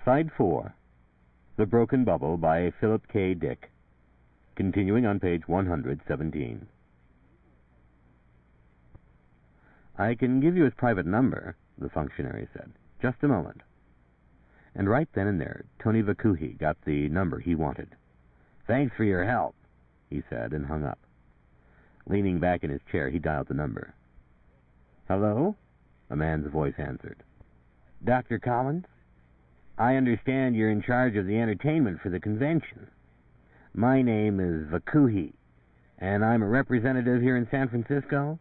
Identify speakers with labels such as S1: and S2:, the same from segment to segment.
S1: Side 4, The Broken Bubble by Philip K. Dick, continuing on page 117. I can give you his private number, the functionary said. Just a moment. And right then and there, Tony Vakuhi got the number he wanted. Thanks for your help, he said, and hung up. Leaning back in his chair, he dialed the number. Hello? A man's voice answered. Dr. Collins? I understand you're in charge of the entertainment for the convention. My name is Vakuhi, and I'm a representative here in San Francisco.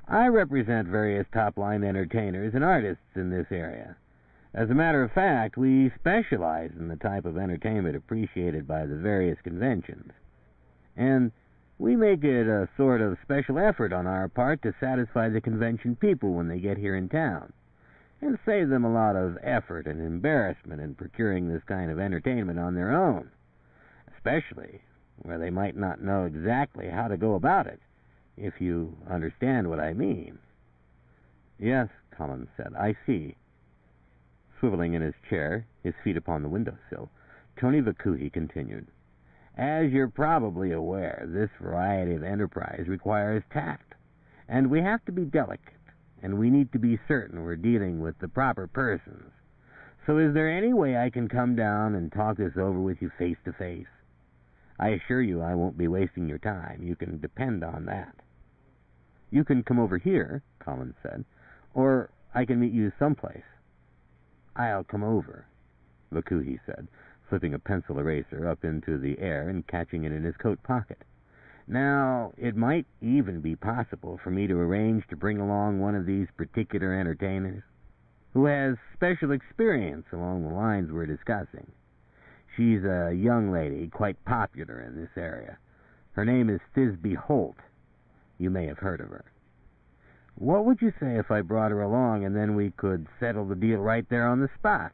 S1: I represent various top-line entertainers and artists in this area. As a matter of fact, we specialize in the type of entertainment appreciated by the various conventions. And we make it a sort of special effort on our part to satisfy the convention people when they get here in town, and save them a lot of effort and embarrassment in procuring this kind of entertainment on their own, especially where they might not know exactly how to go about it, if you understand what I mean. Yes, Collins said, I see. Swiveling in his chair, his feet upon the windowsill, Tony Vakuhi continued. As you're probably aware, this variety of enterprise requires tact, and we have to be delicate, and we need to be certain we're dealing with the proper persons. So is there any way I can come down and talk this over with you face to face? I assure you I won't be wasting your time. You can depend on that. You can come over here, Collins said, or I can meet you someplace. I'll come over, Vakuhi said, slipping a pencil eraser up into the air and catching it in his coat pocket. Now, it might even be possible for me to arrange to bring along one of these particular entertainers who has special experience along the lines we're discussing. She's a young lady quite popular in this area. Her name is Thisbe Holt. You may have heard of her. What would you say if I brought her along and then we could settle the deal right there on the spot?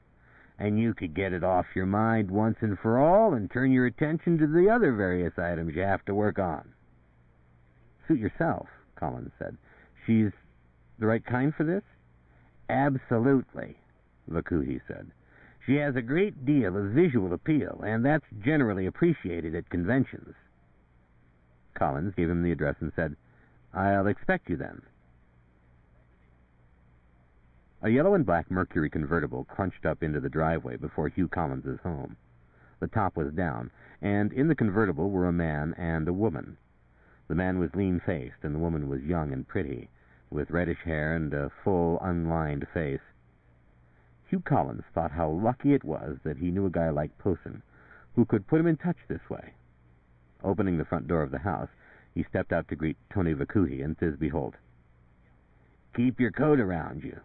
S1: And you could get it off your mind once and for all and turn your attention to the other various items you have to work on. Suit yourself, Collins said. She's the right kind for this? Absolutely, Vakuhi said. She has a great deal of visual appeal, and that's generally appreciated at conventions. Collins gave him the address and said, I'll expect you then. A yellow and black Mercury convertible crunched up into the driveway before Hugh Collins's home. The top was down, and in the convertible were a man and a woman. The man was lean-faced, and the woman was young and pretty, with reddish hair and a full, unlined face. Hugh Collins thought how lucky it was that he knew a guy like Posen, who could put him in touch this way. Opening the front door of the house, he stepped out to greet Tony Vakuhi and Thisbe Holt. Keep your coat around you,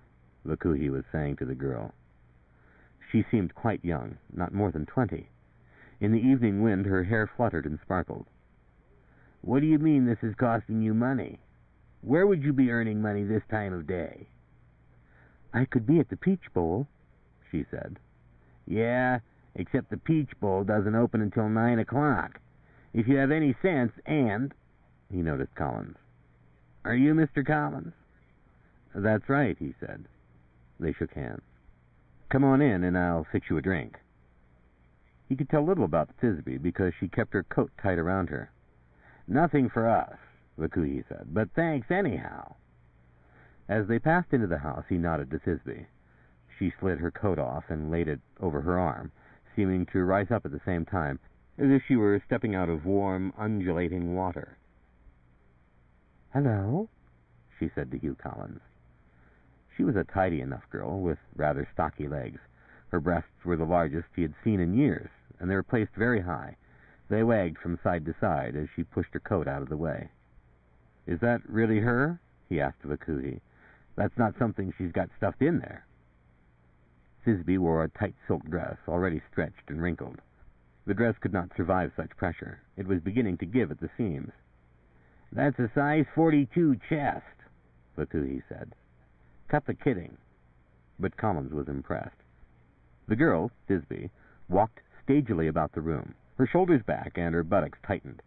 S1: Vakuhi was saying to the girl. She seemed quite young, not more than 20. In the evening wind, her hair fluttered and sparkled. What do you mean this is costing you money? Where would you be earning money this time of day? I could be at the Peach Bowl, she said. Yeah, except the Peach Bowl doesn't open until 9 o'clock. If you have any sense, and... He noticed Collins. Are you Mr. Collins? That's right, he said. They shook hands. Come on in, and I'll fix you a drink. He could tell little about Thisbe because she kept her coat tight around her. Nothing for us, Vakuhi said, but thanks anyhow. As they passed into the house, he nodded to Thisbe. She slid her coat off and laid it over her arm, seeming to rise up at the same time, as if she were stepping out of warm, undulating water. Hello, she said to Hugh Collins. She was a tidy enough girl with rather stocky legs. Her breasts were the largest he had seen in years, and they were placed very high. They wagged from side to side as she pushed her coat out of the way. Is that really her? He asked Vakuhi. That's not something she's got stuffed in there. Thisbe wore a tight silk dress, already stretched and wrinkled. The dress could not survive such pressure. It was beginning to give at the seams. That's a size 42 chest, Vakuhi said. Cut the kidding. But Collins was impressed. The girl, Thisbe, walked stagily about the room, her shoulders back and her buttocks tightened,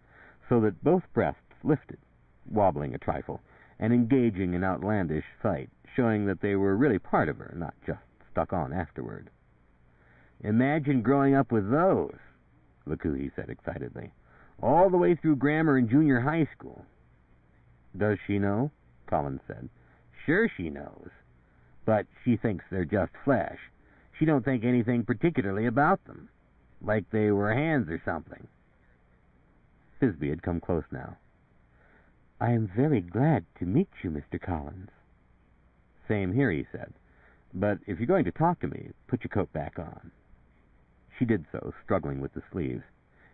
S1: so that both breasts lifted, wobbling a trifle, and engaging in outlandish sight, showing that they were really part of her, not just stuck on afterward. Imagine growing up with those, Vakuhi said excitedly. All the way through grammar and junior high school. Does she know? Collins said. Sure she knows. But she thinks they're just flesh. She don't think anything particularly about them. Like they were hands or something. Thisbe had come close now. I am very glad to meet you, Mr. Collins. Same here, he said. But if you're going to talk to me, put your coat back on. She did so, struggling with the sleeves.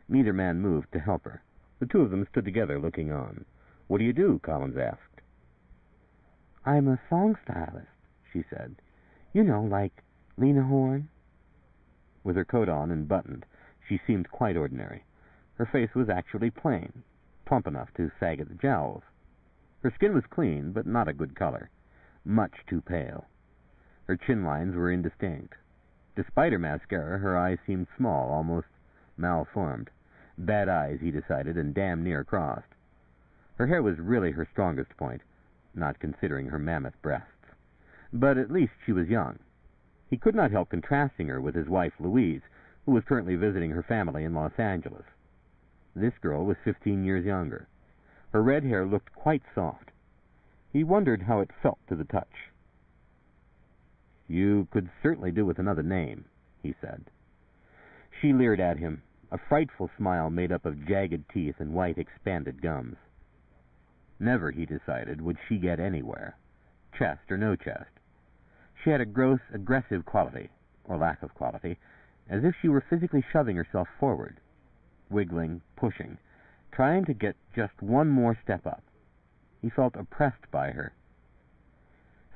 S1: Neither man moved to help her. The two of them stood together, looking on. What do you do? Collins asked. I'm a song stylist, she said. You know, like Lena Horne. With her coat on and buttoned, she seemed quite ordinary. Her face was actually plain, plump enough to sag at the jowls. Her skin was clean, but not a good color. Much too pale. Her chin lines were indistinct. Despite her mascara, her eyes seemed small, almost malformed. Bad eyes, he decided, and damn near crossed. Her hair was really her strongest point, not considering her mammoth breasts. But at least she was young. He could not help contrasting her with his wife, Louise, who was currently visiting her family in Los Angeles. This girl was 15 years younger. Her red hair looked quite soft. He wondered how it felt to the touch. You could certainly do with another name, he said. She leered at him, a frightful smile made up of jagged teeth and white, expanded gums. Never, he decided, would she get anywhere, chest or no chest. She had a gross, aggressive quality, or lack of quality, as if she were physically shoving herself forward, wiggling, pushing, trying to get just one more step up. He felt oppressed by her.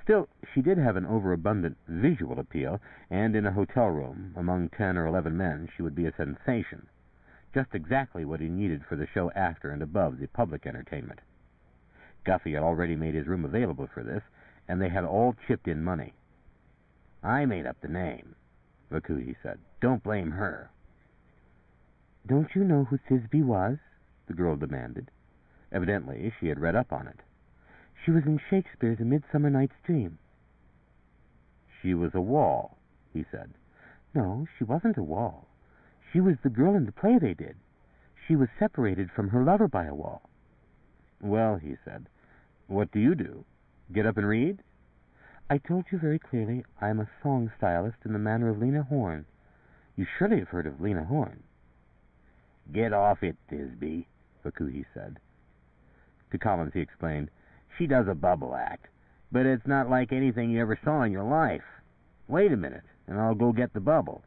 S1: Still, she did have an overabundant visual appeal, and in a hotel room, among 10 or 11 men, she would be a sensation. Just exactly what he needed for the show after and above the public entertainment. Guffey had already made his room available for this, and they had all chipped in money. I made up the name, Vakuhi said. Don't blame her. Don't you know who Thisbe was? The girl demanded. Evidently, she had read up on it. She was in Shakespeare's A Midsummer Night's Dream. She was a wall, he said. No, she wasn't a wall. She was the girl in the play they did. She was separated from her lover by a wall. Well, he said, what do you do? Get up and read? I told you very clearly I am a song stylist in the manner of Lena Horne. You surely have heard of Lena Horne. Get off it, Thisbe, Vakuhi said. To Collins he explained, she does a bubble act, but it's not like anything you ever saw in your life. Wait a minute, and I'll go get the bubble.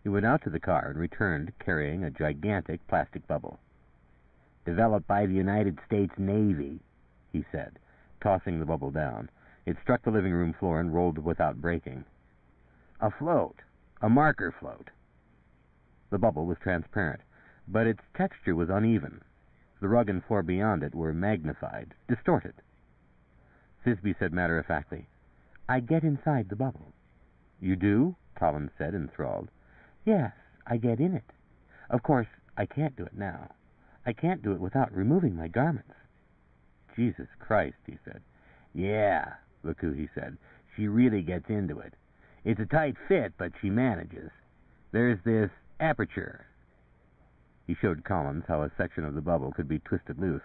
S1: He went out to the car and returned carrying a gigantic plastic bubble. Developed by the United States Navy, he said, tossing the bubble down. It struck the living room floor and rolled without breaking. A float. A marker float. The bubble was transparent, but its texture was uneven. The rug and floor beyond it were magnified, distorted. Thisbe said matter-of-factly, I get inside the bubble. You do? Collins said, enthralled. Yes, I get in it. Of course, I can't do it now. I can't do it without removing my garments. Jesus Christ, he said. Yeah, Vakuhi said. She really gets into it. It's a tight fit, but she manages. There's this aperture. He showed Collins how a section of the bubble could be twisted loose.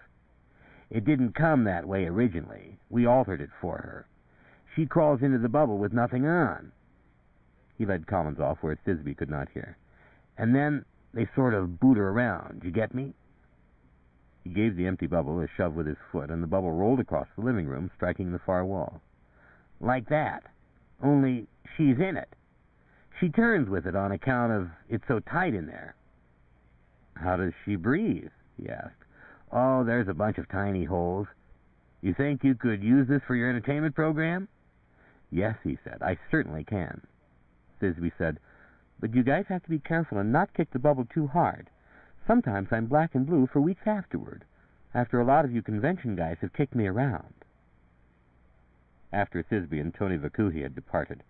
S1: It didn't come that way originally. We altered it for her. She crawls into the bubble with nothing on. He led Collins off where Thisbe could not hear. And then they sort of boot her around. You get me? He gave the empty bubble a shove with his foot, and the bubble rolled across the living room, striking the far wall. Like that. Only she's in it. She turns with it on account of it's so tight in there. How does she breathe? He asked. Oh, there's a bunch of tiny holes. You think you could use this for your entertainment program? Yes, he said, I certainly can. Thisbe said, but you guys have to be careful and not kick the bubble too hard. Sometimes I'm black and blue for weeks afterward, after a lot of you convention guys have kicked me around. After Thisbe and Tony Vakuhi had departed,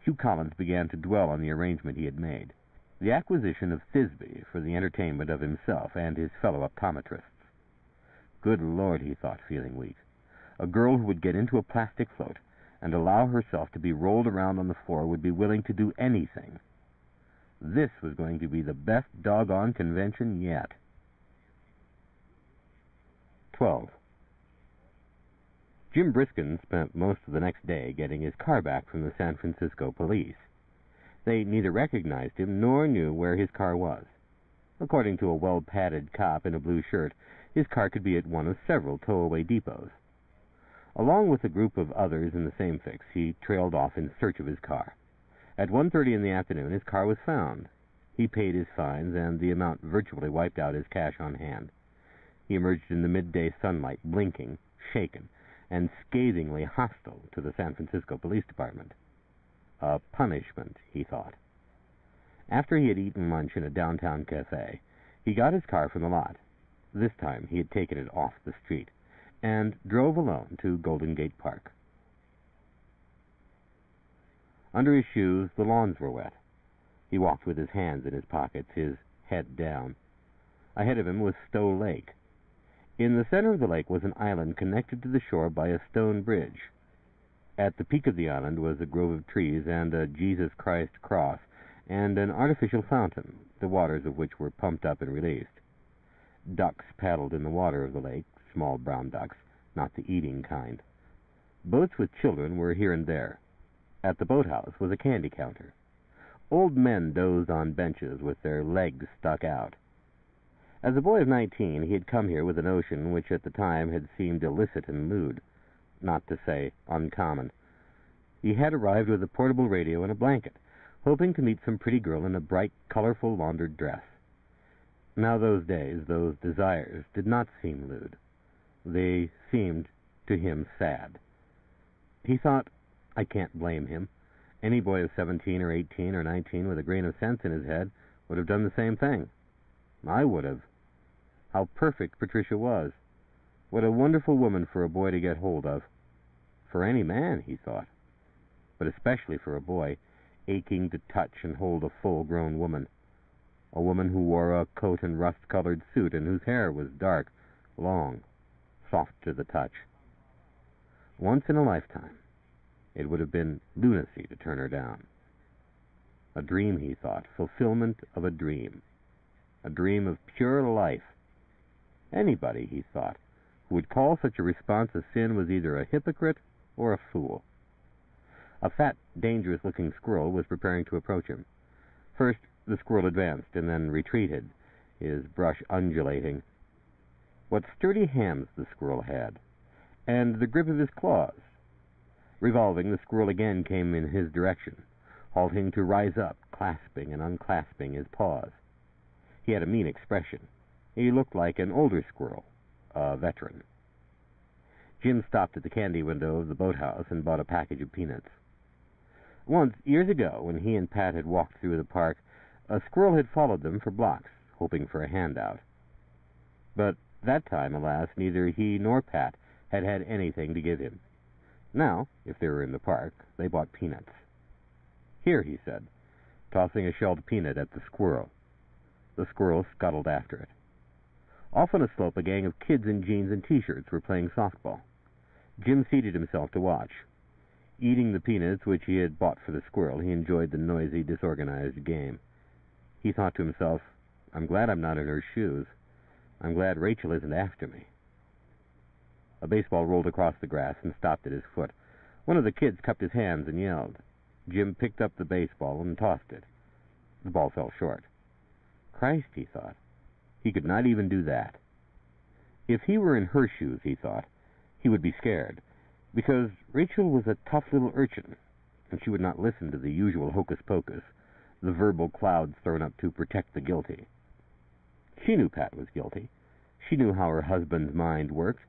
S1: Hugh Collins began to dwell on the arrangement he had made, the acquisition of Thisbe for the entertainment of himself and his fellow optometrists. Good Lord, he thought, feeling weak. A girl who would get into a plastic float and allow herself to be rolled around on the floor would be willing to do anything. This was going to be the best doggone convention yet. 12. Jim Briskin spent most of the next day getting his car back from the San Francisco police. They neither recognized him nor knew where his car was. According to a well-padded cop in a blue shirt, his car could be at one of several tow-away depots. Along with a group of others in the same fix, he trailed off in search of his car. At 1:30 in the afternoon, his car was found. He paid his fines, and the amount virtually wiped out his cash on hand. He emerged in the midday sunlight, blinking, shaken, and scathingly hostile to the San Francisco Police Department. A punishment, he thought. After he had eaten lunch in a downtown cafe, he got his car from the lot. This time he had taken it off the street, and drove alone to Golden Gate Park. Under his shoes, the lawns were wet. He walked with his hands in his pockets, his head down. Ahead of him was Stowe Lake. In the center of the lake was an island connected to the shore by a stone bridge. At the peak of the island was a grove of trees and a Jesus Christ cross, and an artificial fountain, the waters of which were pumped up and released. Ducks paddled in the water of the lake, small brown ducks, not the eating kind. Boats with children were here and there. At the boathouse was a candy counter. Old men dozed on benches with their legs stuck out. As a boy of 19, he had come here with a notion which at the time had seemed illicit and lewd, not to say uncommon. He had arrived with a portable radio and a blanket, hoping to meet some pretty girl in a bright, colorful laundered dress. Now those days, those desires, did not seem lewd. They seemed to him sad. He thought, I can't blame him. Any boy of 17 or 18 or 19 with a grain of sense in his head would have done the same thing. I would have. How perfect Patricia was. What a wonderful woman for a boy to get hold of. For any man, he thought, but especially for a boy, aching to touch and hold a full-grown woman. A woman who wore a coat and rust-colored suit and whose hair was dark, long, soft to the touch. Once in a lifetime, it would have been lunacy to turn her down. A dream, he thought, fulfillment of a dream of pure life. Anybody, he thought, who would call such a response a sin was either a hypocrite or a fool. A fat, dangerous-looking squirrel was preparing to approach him. First, the squirrel advanced and then retreated, his brush undulating. What sturdy hands the squirrel had, and the grip of his claws. Revolving, the squirrel again came in his direction, halting to rise up, clasping and unclasping his paws. He had a mean expression. He looked like an older squirrel, a veteran. Jim stopped at the candy window of the boathouse and bought a package of peanuts. Once, years ago, when he and Pat had walked through the park, a squirrel had followed them for blocks, hoping for a handout. But that time, alas, neither he nor Pat had had anything to give him. Now, if they were in the park, they bought peanuts. Here, he said, tossing a shelled peanut at the squirrel. The squirrel scuttled after it. Off on a slope, a gang of kids in jeans and T-shirts were playing softball. Jim seated himself to watch. Eating the peanuts which he had bought for the squirrel, he enjoyed the noisy, disorganized game. He thought to himself, I'm glad I'm not in her shoes. I'm glad Rachel isn't after me. A baseball rolled across the grass and stopped at his foot. One of the kids cupped his hands and yelled. Jim picked up the baseball and tossed it. The ball fell short. Christ, he thought, he could not even do that. If he were in her shoes, he thought, he would be scared, because Rachel was a tough little urchin, and she would not listen to the usual hocus-pocus, the verbal clouds thrown up to protect the guilty. She knew Pat was guilty. She knew how her husband's mind worked,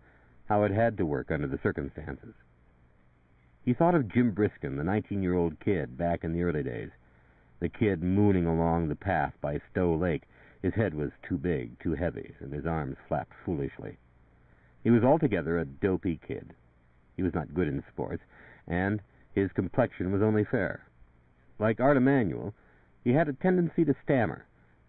S1: how it had to work under the circumstances. He thought of Jim Briskin, the 19-year-old kid back in the early days, the kid mooning along the path by Stowe Lake. His head was too big, too heavy, and his arms flapped foolishly. He was altogether a dopey kid. He was not good in sports, and his complexion was only fair. Like Art and Rachael, he had a tendency to stammer,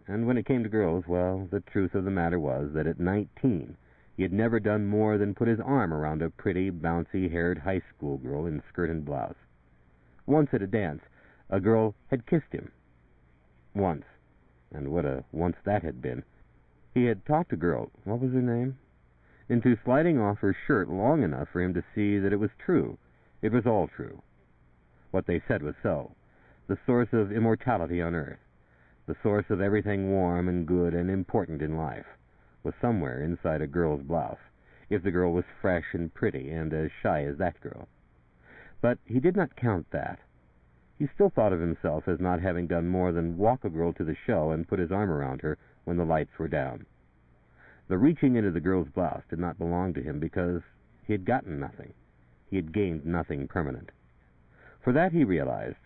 S1: and when it came to girls, well, the truth of the matter was that at 19 he had never done more than put his arm around a pretty, bouncy-haired high school girl in skirt and blouse. Once at a dance, a girl had kissed him. Once. And what a once that had been. He had talked a girl, what was her name, into sliding off her shirt long enough for him to see that it was true. It was all true. What they said was so. The source of immortality on earth, the source of everything warm and good and important in life, was somewhere inside a girl's blouse, if the girl was fresh and pretty and as shy as that girl. But he did not count that. He still thought of himself as not having done more than walk a girl to the show and put his arm around her when the lights were down. The reaching into the girl's blouse did not belong to him because he had gotten nothing. He had gained nothing permanent. For that, he realized,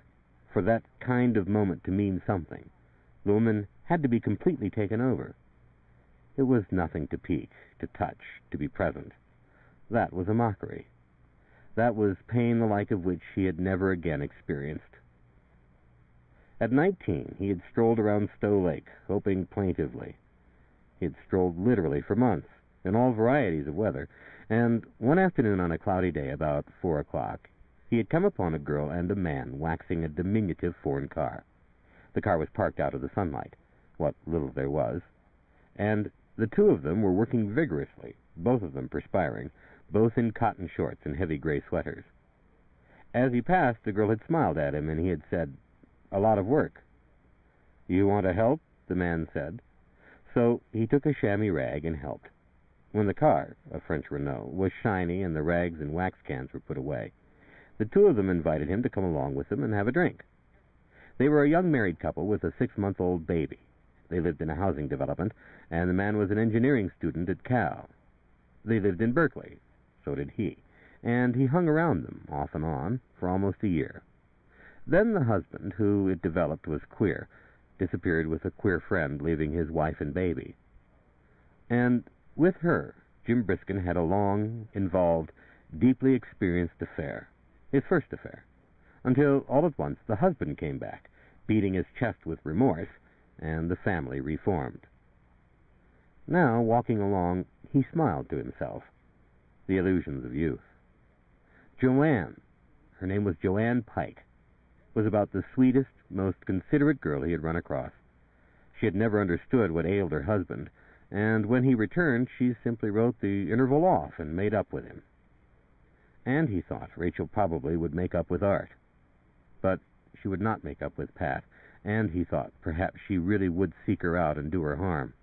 S1: for that kind of moment to mean something, the woman had to be completely taken over. It was nothing to peek, to touch, to be present. That was a mockery. That was pain the like of which he had never again experienced. At 19, he had strolled around Stowe Lake, hoping plaintively. He had strolled literally for months, in all varieties of weather, and one afternoon on a cloudy day about 4 o'clock, he had come upon a girl and a man waxing a diminutive foreign car. The car was parked out of the sunlight, what little there was, and the two of them were working vigorously, both of them perspiring, both in cotton shorts and heavy gray sweaters. As he passed, the girl had smiled at him, and he had said, "A lot of work." "You want to help?" the man said. So he took a chamois rag and helped. When the car, a French Renault, was shiny and the rags and wax cans were put away, the two of them invited him to come along with them and have a drink. They were a young married couple with a 6-month-old baby. They lived in a housing development, and the man was an engineering student at Cal. They lived in Berkeley. So did he. And he hung around them, off and on, for almost a year. Then the husband, who it developed was queer, disappeared with a queer friend, leaving his wife and baby. And with her, Jim Briskin had a long, involved, deeply experienced affair, his first affair, until all at once the husband came back, beating his chest with remorse, and the family reformed. Now, walking along, he smiled to himself. The illusions of youth. Joanne, her name was Joanne Pike, was about the sweetest, most considerate girl he had run across. She had never understood what ailed her husband, and when he returned, she simply wrote the interval off and made up with him. And he thought Rachel probably would make up with Art. But she would not make up with Pat, and he thought perhaps she really would seek her out and do her harm.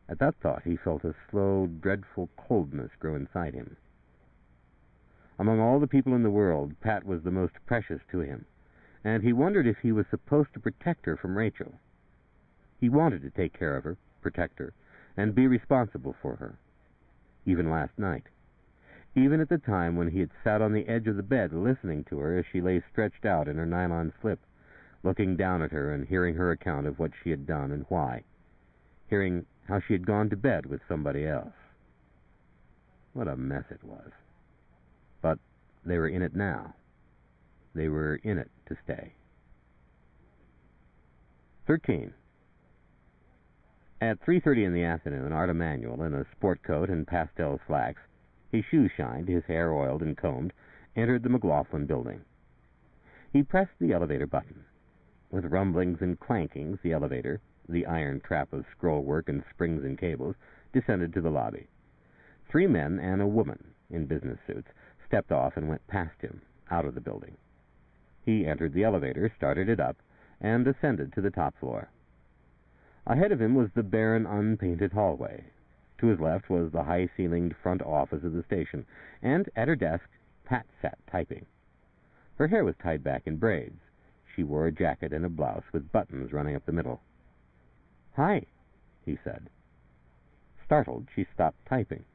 S1: At that thought, he felt a slow, dreadful coldness grow inside him. Among all the people in the world, Pat was the most precious to him, and he wondered if he was supposed to protect her from Rachel. He wanted to take care of her, protect her, and be responsible for her. Even last night. Even at the time when he had sat on the edge of the bed listening to her as she lay stretched out in her nylon slip, looking down at her and hearing her account of what she had done and why, hearing how she had gone to bed with somebody else. What a mess it was. But they were in it now. They were in it to stay. 13. At 3:30 in the afternoon, Art Emanuel, in a sport coat and pastel slacks, his shoes shined, his hair oiled and combed, entered the McLaughlin building. He pressed the elevator button. With rumblings and clankings, the elevator, the iron trap of scrollwork and springs and cables, descended to the lobby. 3 men and a woman, in business suits, stepped off and went past him, out of the building. He entered the elevator, started it up, and ascended to the top floor. Ahead of him was the barren, unpainted hallway. To his left was the high-ceilinged front office of the station, and at her desk, Pat sat typing. Her hair was tied back in braids. She wore a jacket and a blouse with buttons running up the middle. "Hi," he said. Startled, she stopped typing.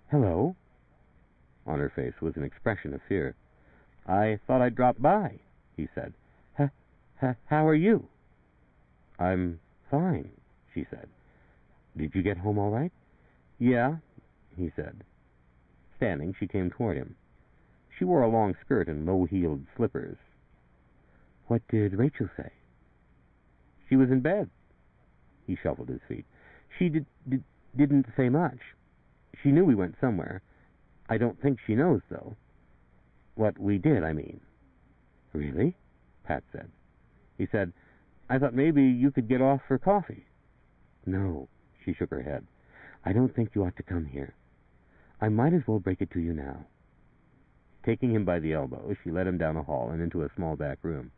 S1: "Hello?" On her face was an expression of fear. "I thought I'd drop by," he said. How are you?" "I'm fine," she said. "Did you get home all right?" "Yeah," he said. Standing, she came toward him. She wore a long skirt and low-heeled slippers. "What did Rachel say?" "She was in bed." He shuffled his feet. "She didn't say much. She knew we went somewhere. I don't think she knows, though. What we did, I mean." "Really?" Pat said. He said, I thought maybe you could get off for coffee. No, she shook her head. I don't think you ought to come here. I might as well break it to you now. Taking him by the elbow, she led him down a hall and into a small back room.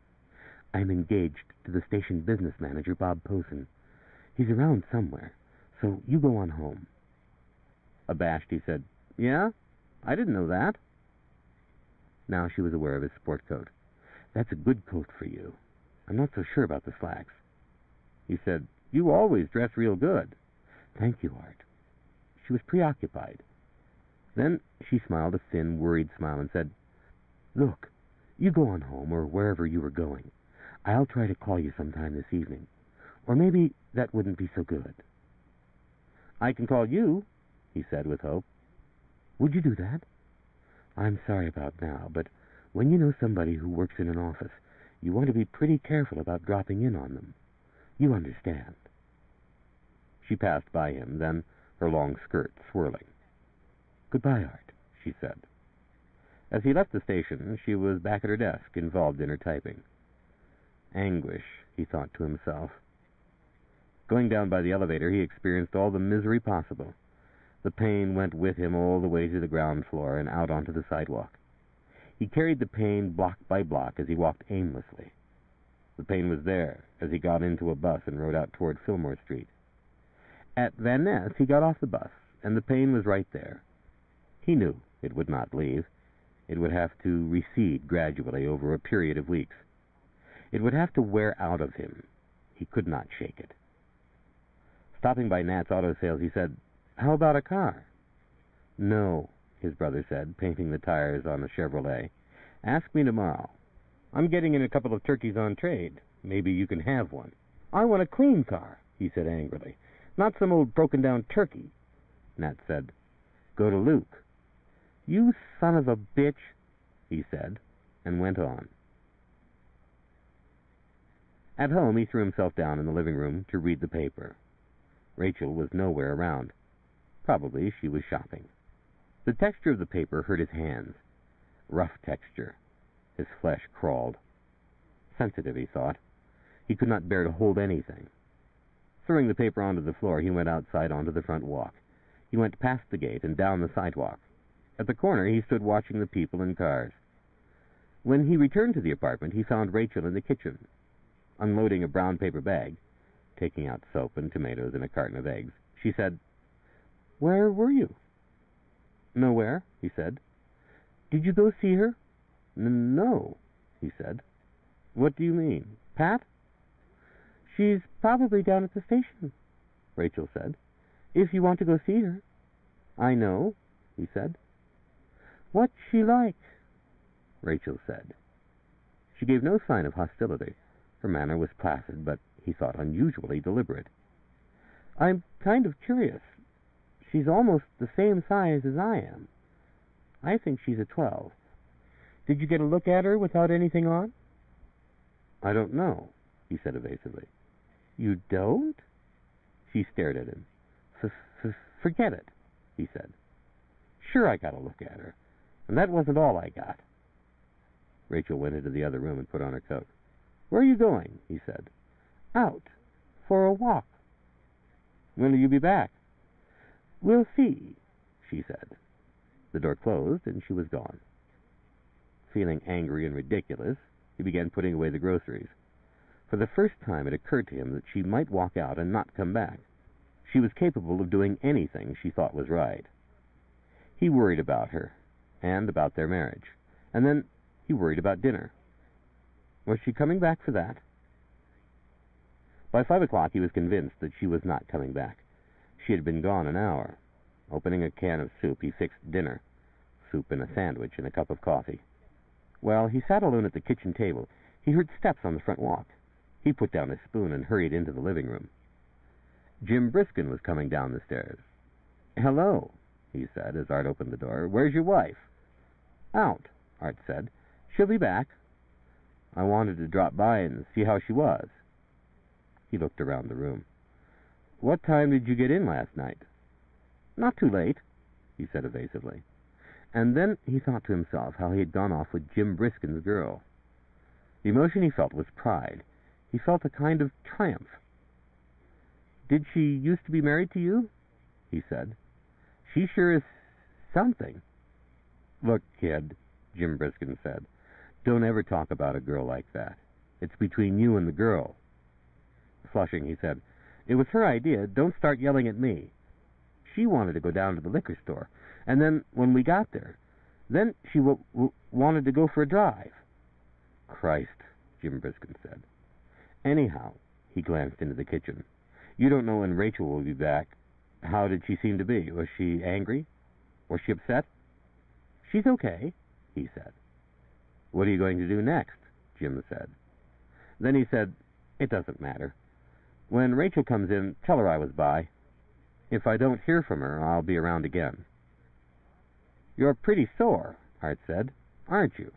S1: I'm engaged to the station business manager, Bob Posen. He's around somewhere, so you go on home. Abashed, he said, Yeah? I didn't know that. Now she was aware of his sport coat. That's a good coat for you. I'm not so sure about the slacks. He said, You always dress real good. Thank you, Art. She was preoccupied. Then she smiled a thin, worried smile and said, Look, you go on home or wherever you were going. I'll try to call you sometime this evening. Or maybe that wouldn't be so good. I can call you, he said with hope. Would you do that? I'm sorry about now, but when you know somebody who works in an office, you want to be pretty careful about dropping in on them. You understand. She passed by him, then her long skirt swirling. Goodbye, Art, she said. As he left the station, she was back at her desk, involved in her typing. Anguish, he thought to himself. Going down by the elevator, he experienced all the misery possible. The pain went with him all the way to the ground floor and out onto the sidewalk. He carried the pain block by block as he walked aimlessly. The pain was there as he got into a bus and rode out toward Fillmore Street. At Van Ness, he got off the bus, and the pain was right there. He knew it would not leave. It would have to recede gradually over a period of weeks. It would have to wear out of him. He could not shake it. Stopping by Nat's Auto Sales, he said, How about a car? No, his brother said, painting the tires on a Chevrolet. Ask me tomorrow. I'm getting in a couple of turkeys on trade. Maybe you can have one. I want a clean car, he said angrily. Not some old broken-down turkey. Nat said, Go to Luke. You son of a bitch, he said, and went on. At home, he threw himself down in the living room to read the paper. Rachel was nowhere around. Probably she was shopping. The texture of the paper hurt his hands. Rough texture. His flesh crawled. Sensitive, he thought. He could not bear to hold anything. Throwing the paper onto the floor, he went outside onto the front walk. He went past the gate and down the sidewalk. At the corner, he stood watching the people and cars. When he returned to the apartment, he found Rachel in the kitchen, unloading a brown paper bag, taking out soap and tomatoes and a carton of eggs. She said, Where were you? Nowhere, he said. Did you go see her? No, he said. What do you mean? Pat? She's probably down at the station, Rachel said. If you want to go see her. I know, he said. What's she like? Rachel said. She gave no sign of hostility. Her manner was placid, but he thought unusually deliberate. I'm kind of curious. She's almost the same size as I am. I think she's a 12. Did you get a look at her without anything on? I don't know, he said evasively. You don't? She stared at him. Forget it, he said. Sure, I got a look at her, and that wasn't all I got. Rachel went into the other room and put on her coat. Where are you going? He said. Out. For a walk. When will you be back? We'll see, she said. The door closed, and she was gone. Feeling angry and ridiculous, he began putting away the groceries. For the first time it occurred to him that she might walk out and not come back. She was capable of doing anything she thought was right. He worried about her, and about their marriage. And then he worried about dinner. Was she coming back for that? By 5 o'clock he was convinced that she was not coming back. She had been gone an hour. Opening a can of soup, he fixed dinner. Soup and a sandwich and a cup of coffee. While he sat alone at the kitchen table, he heard steps on the front walk. He put down his spoon and hurried into the living room. Jim Briskin was coming down the stairs. Hello, he said as Art opened the door. Where's your wife? Out, Art said. She'll be back. I wanted to drop by and see how she was. He looked around the room. What time did you get in last night? Not too late, he said evasively. And then he thought to himself how he had gone off with Jim Briskin's girl. The emotion he felt was pride. He felt a kind of triumph. "Did she used to be married to you?" he said. "She sure is something." "Look, kid," Jim Briskin said, "don't ever talk about a girl like that. It's between you and the girl." Flushing, he said, "It was her idea. Don't start yelling at me. She wanted to go down to the liquor store, and then when we got there, then she wanted to go for a drive." "Christ," Jim Briskin said. "Anyhow," he glanced into the kitchen, "you don't know when Rachel will be back. How did she seem to be? Was she angry? Was she upset?" "She's okay," he said. "What are you going to do next?" Jim said. Then he said, "It doesn't matter. When Rachel comes in, tell her I was by. If I don't hear from her, I'll be around again." "You're pretty sore," Art said, "aren't you?"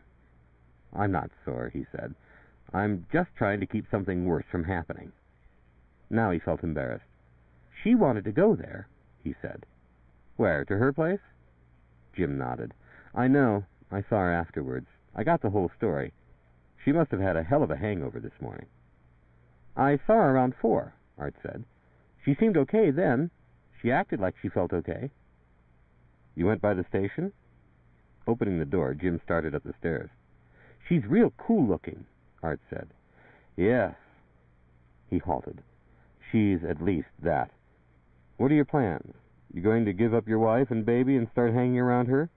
S1: "I'm not sore," he said. "I'm just trying to keep something worse from happening." Now he felt embarrassed. "She wanted to go there," he said. "Where, to her place?" Jim nodded. "I know. I saw her afterwards. I got the whole story. She must have had a hell of a hangover this morning." "I saw her around 4, Art said. "She seemed okay then. She acted like she felt okay." "You went by the station?" Opening the door, Jim started up the stairs. "She's real cool looking," Art said. "Yes." He halted. "She's at least that. What are your plans? You going to give up your wife and baby and start hanging around her?"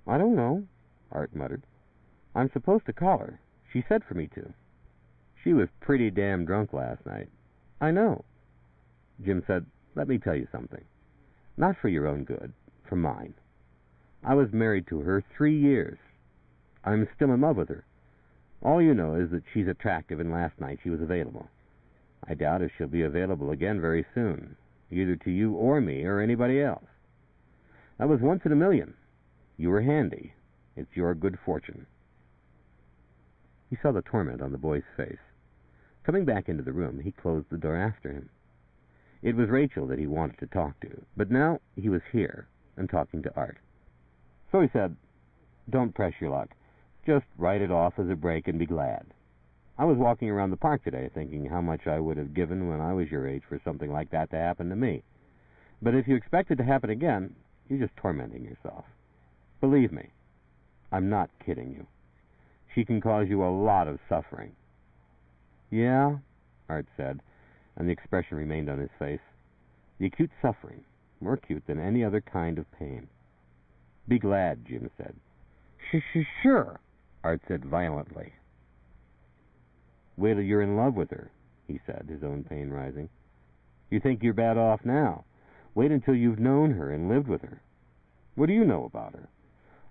S1: "I don't know," Art muttered. "I'm supposed to call her. She said for me to." "She was pretty damn drunk last night." "I know." Jim said, "Let me tell you something. Not for your own good, for mine. I was married to her 3 years. I'm still in love with her. All you know is that she's attractive, and last night she was available. I doubt if she'll be available again very soon, either to you or me or anybody else. That was once in a million. You were handy. It's your good fortune." He saw the torment on the boy's face. Coming back into the room, he closed the door after him. It was Rachel that he wanted to talk to, but now he was here and talking to Art. So he said, "Don't press your luck. Just write it off as a break and be glad. I was walking around the park today thinking how much I would have given when I was your age for something like that to happen to me. But if you expect it to happen again, you're just tormenting yourself. Believe me, I'm not kidding you. She can cause you a lot of suffering." "Yeah," Art said, and the expression remained on his face. "The acute suffering, more acute than any other kind of pain." "Be glad," Jim said. Sure," Art said violently. "Wait till you're in love with her," he said, his own pain rising. "You think you're bad off now. Wait until you've known her and lived with her. What do you know about her?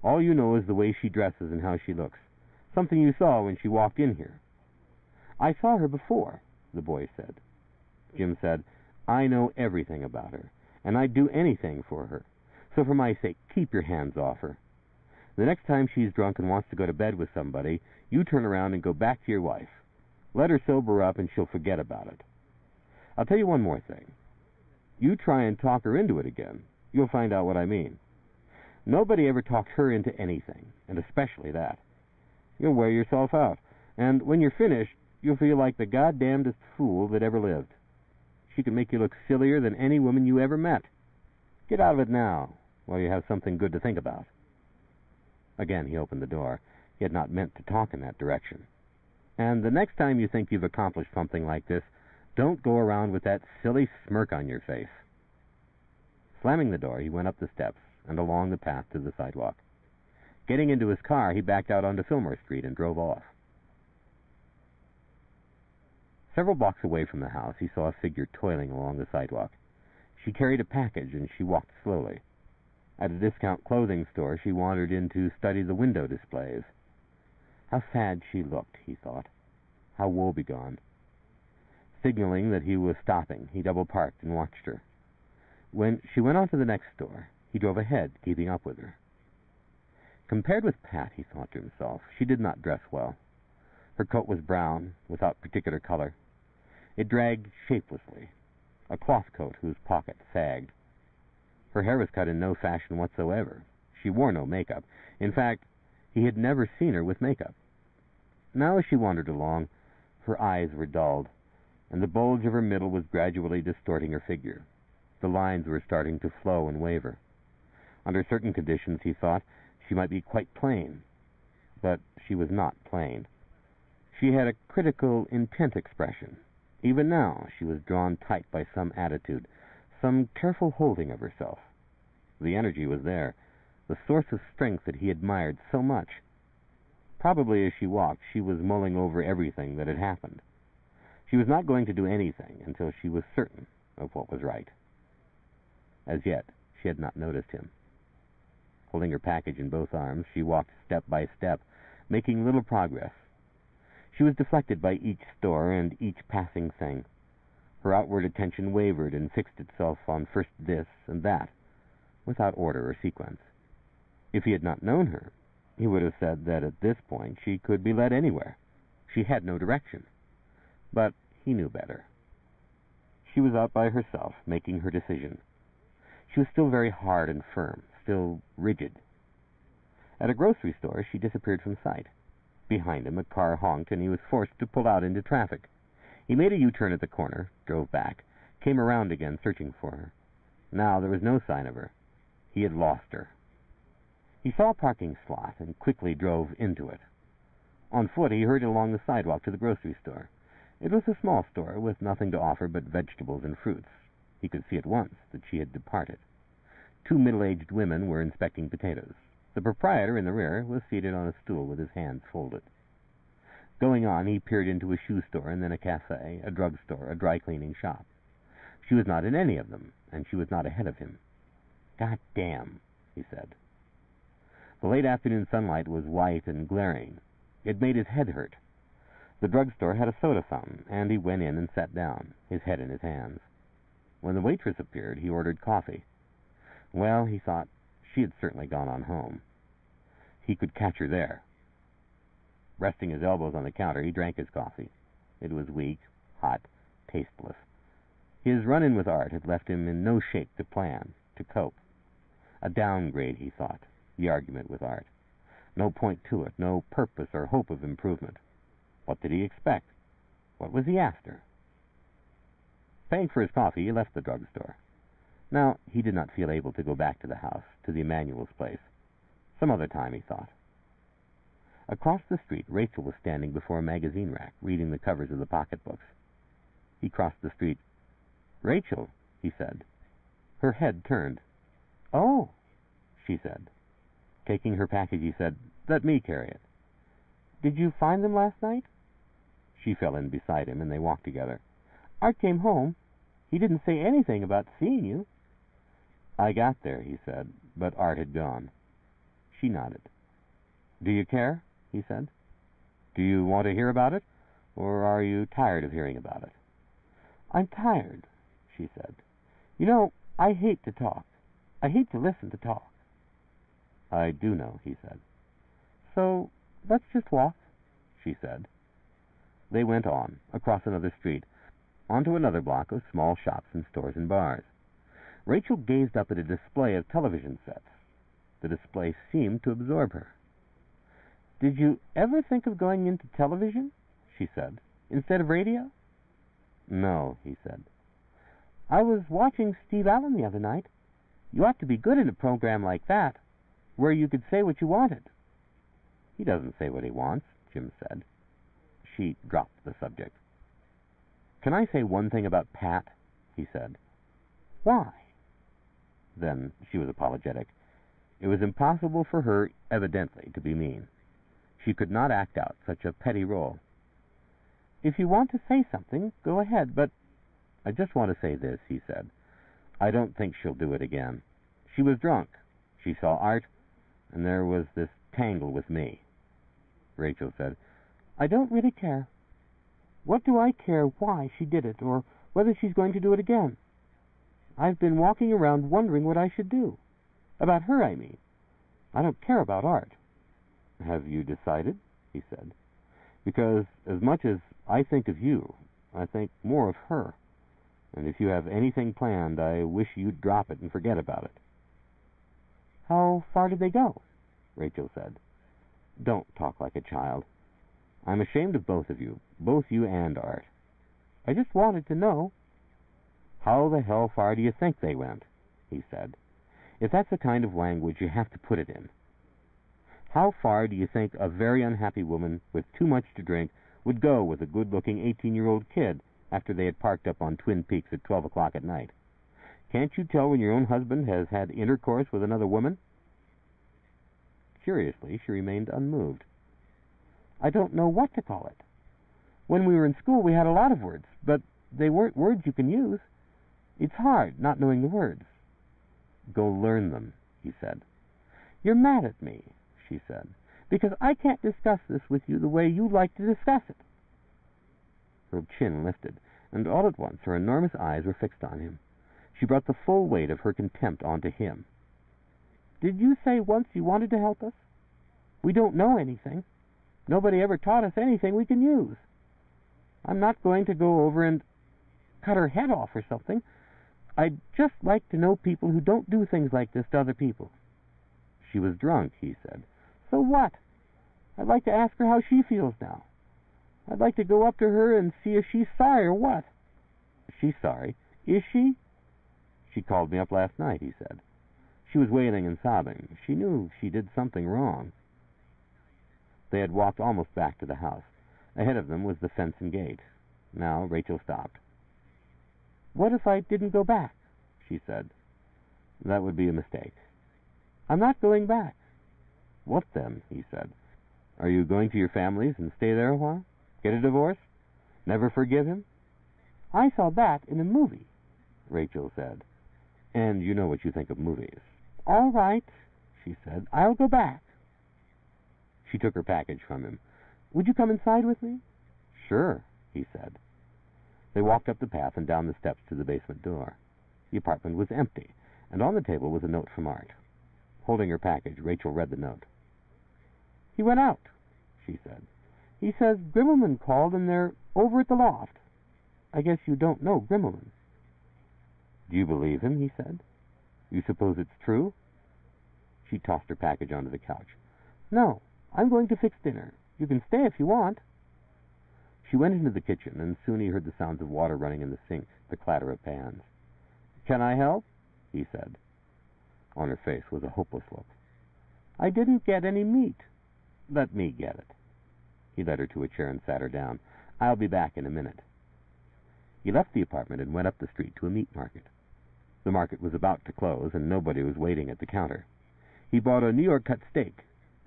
S1: All you know is the way she dresses and how she looks. Something you saw when she walked in here." "I saw her before," the boy said. Jim said, "I know everything about her, and I'd do anything for her. So for my sake, keep your hands off her. The next time she's drunk and wants to go to bed with somebody, you turn around and go back to your wife. Let her sober up and she'll forget about it. I'll tell you one more thing. You try and talk her into it again, you'll find out what I mean. Nobody ever talked her into anything, and especially that. You'll wear yourself out, and when you're finished, you'll feel like the goddamnedest fool that ever lived. She can make you look sillier than any woman you ever met. Get out of it now, while you have something good to think about." Again he opened the door. He had not meant to talk in that direction. "And the next time you think you've accomplished something like this, don't go around with that silly smirk on your face." Slamming the door, he went up the steps and along the path to the sidewalk. Getting into his car, he backed out onto Fillmore Street and drove off. Several blocks away from the house, he saw a figure toiling along the sidewalk. She carried a package, and she walked slowly. At a discount clothing store, she wandered in to study the window displays. How sad she looked, he thought. How woebegone. Signaling that he was stopping, he double-parked and watched her. When she went on to the next store, he drove ahead, keeping up with her. Compared with Pat, he thought to himself, she did not dress well. Her coat was brown, without particular color. It dragged shapelessly, a cloth coat whose pocket sagged. Her hair was cut in no fashion whatsoever. She wore no makeup. In fact, he had never seen her with makeup. Now, as she wandered along, Her eyes were dulled, and the bulge of her middle was gradually distorting her figure. The lines were starting to flow and waver. Under certain conditions, he thought, she might be quite plain. But she was not plain. She had a critical, intent expression. Even now, she was drawn tight by some attitude, some careful holding of herself. The energy was there, the source of strength that he admired so much. Probably as she walked, she was mulling over everything that had happened. She was not going to do anything until she was certain of what was right. As yet, she had not noticed him. Holding her package in both arms, she walked step by step, making little progress. She was deflected by each store and each passing thing. Her outward attention wavered and fixed itself on first this and that, without order or sequence. If he had not known her, he would have said that at this point she could be led anywhere. She had no direction. But he knew better. She was out by herself, making her decision. She was still very hard and firm, still rigid. At a grocery store, she disappeared from sight. Behind him, a car honked, and he was forced to pull out into traffic. He made a U-turn at the corner, drove back, came around again, searching for her. Now there was no sign of her. He had lost her. He saw a parking slot and quickly drove into it. On foot, he hurried along the sidewalk to the grocery store. It was a small store with nothing to offer but vegetables and fruits. He could see at once that she had departed. 2 middle-aged women were inspecting potatoes. The proprietor in the rear was seated on a stool with his hands folded. Going on, he peered into a shoe store and then a cafe, a drugstore, a dry-cleaning shop. She was not in any of them, and she was not ahead of him. "God damn," he said. The late afternoon sunlight was white and glaring. It made his head hurt. The drugstore had a soda fountain, and he went in and sat down, his head in his hands. When the waitress appeared, he ordered coffee. Well, he thought, she had certainly gone on home. He could catch her there. Resting his elbows on the counter, he drank his coffee. It was weak, hot, tasteless. His run-in with Art had left him in no shape to plan, to cope. A downgrade, he thought, the argument with Art. No point to it, no purpose or hope of improvement. What did he expect? What was he after? Paying for his coffee, he left the drugstore. Now, he did not feel able to go back to the house, to the Emanuel's place. Some other time, he thought. Across the street, Rachel was standing before a magazine rack, reading the covers of the pocketbooks. He crossed the street. "Rachel," he said. Her head turned. "Oh," she said. Taking her package, he said, "Let me carry it." "Did you find them last night?" She fell in beside him, and they walked together. "Art came home. He didn't say anything about seeing you." "I got there," he said, but Art had gone. She nodded. "Do you care?" he said. "Do you want to hear about it, or are you tired of hearing about it?" "I'm tired," she said. "You know, I hate to talk. I hate to listen to talk." "I do know," he said. "So let's just walk," she said. They went on, across another street, onto another block of small shops and stores and bars. Rachel gazed up at a display of television sets. The display seemed to absorb her. "Did you ever think of going into television?" she said, "instead of radio?" "No," he said. "I was watching Steve Allen the other night. You ought to be good in a program like that, where you could say what you wanted." "He doesn't say what he wants," Jim said. She dropped the subject. "Can I say one thing about Pat?" he said. "Why?" Then she was apologetic. It was impossible for her, evidently, to be mean. She could not act out such a petty role. "If you want to say something, go ahead, but—" "I just want to say this," he said. "I don't think she'll do it again. She was drunk. She saw Art, and there was this tangle with me." Rachel said, "I don't really care. What do I care why she did it, or whether she's going to do it again? I've been walking around wondering what I should do. About her, I mean. I don't care about Art." "Have you decided?" he said. "Because as much as I think of you, I think more of her. And if you have anything planned, I wish you'd drop it and forget about it." "How far did they go?" Rachel said. "Don't talk like a child." I'm ashamed of both of you, both you and Art. I just wanted to know. How the hell far do you think they went? He said. If that's the kind of language you have to put it in. How far do you think a very unhappy woman with too much to drink would go with a good-looking 18-year-old kid after they had parked up on Twin Peaks at 12 o'clock at night? Can't you tell when your own husband has had intercourse with another woman? Curiously, she remained unmoved. I don't know what to call it. When we were in school, we had a lot of words, but they weren't words you can use. It's hard, not knowing the words. Go learn them, he said. You're mad at me, she said, because I can't discuss this with you the way you like to discuss it. Her chin lifted, and all at once her enormous eyes were fixed on him. She brought the full weight of her contempt onto him. Did you say once you wanted to help us? We don't know anything. Nobody ever taught us anything we can use. I'm not going to go over and cut her head off or something. I'd just like to know people who don't do things like this to other people. She was drunk, he said. So what? I'd like to ask her how she feels now. I'd like to go up to her and see if she's sorry or what. She's sorry. Is she? She called me up last night, he said. She was wailing and sobbing. She knew she did something wrong. They had walked almost back to the house. Ahead of them was the fence and gate. Now Rachel stopped. What if I didn't go back? She said. That would be a mistake. I'm not going back. What then? He said. Are you going to your family's and stay there a while? Get a divorce? Never forgive him? I saw that in a movie, Rachel said. And you know what you think of movies. All right, she said. I'll go back. She took her package from him. Would you come inside with me? Sure, he said. They walked up the path and down the steps to the basement door. The apartment was empty, and on the table was a note from Art. Holding her package, Rachel read the note. He went out, she said. He says Grimmelman called and they're over at the loft. I guess you don't know Grimmelman. Do you believe him? He said. You suppose it's true? She tossed her package onto the couch. No, I'm going to fix dinner. You can stay if you want. She went into the kitchen, and soon he heard the sounds of water running in the sink, the clatter of pans. Can I help? He said. On her face was a hopeless look. I didn't get any meat. Let me get it. He led her to a chair and sat her down. I'll be back in a minute. He left the apartment and went up the street to a meat market. The market was about to close, and nobody was waiting at the counter. He bought a New York cut steak,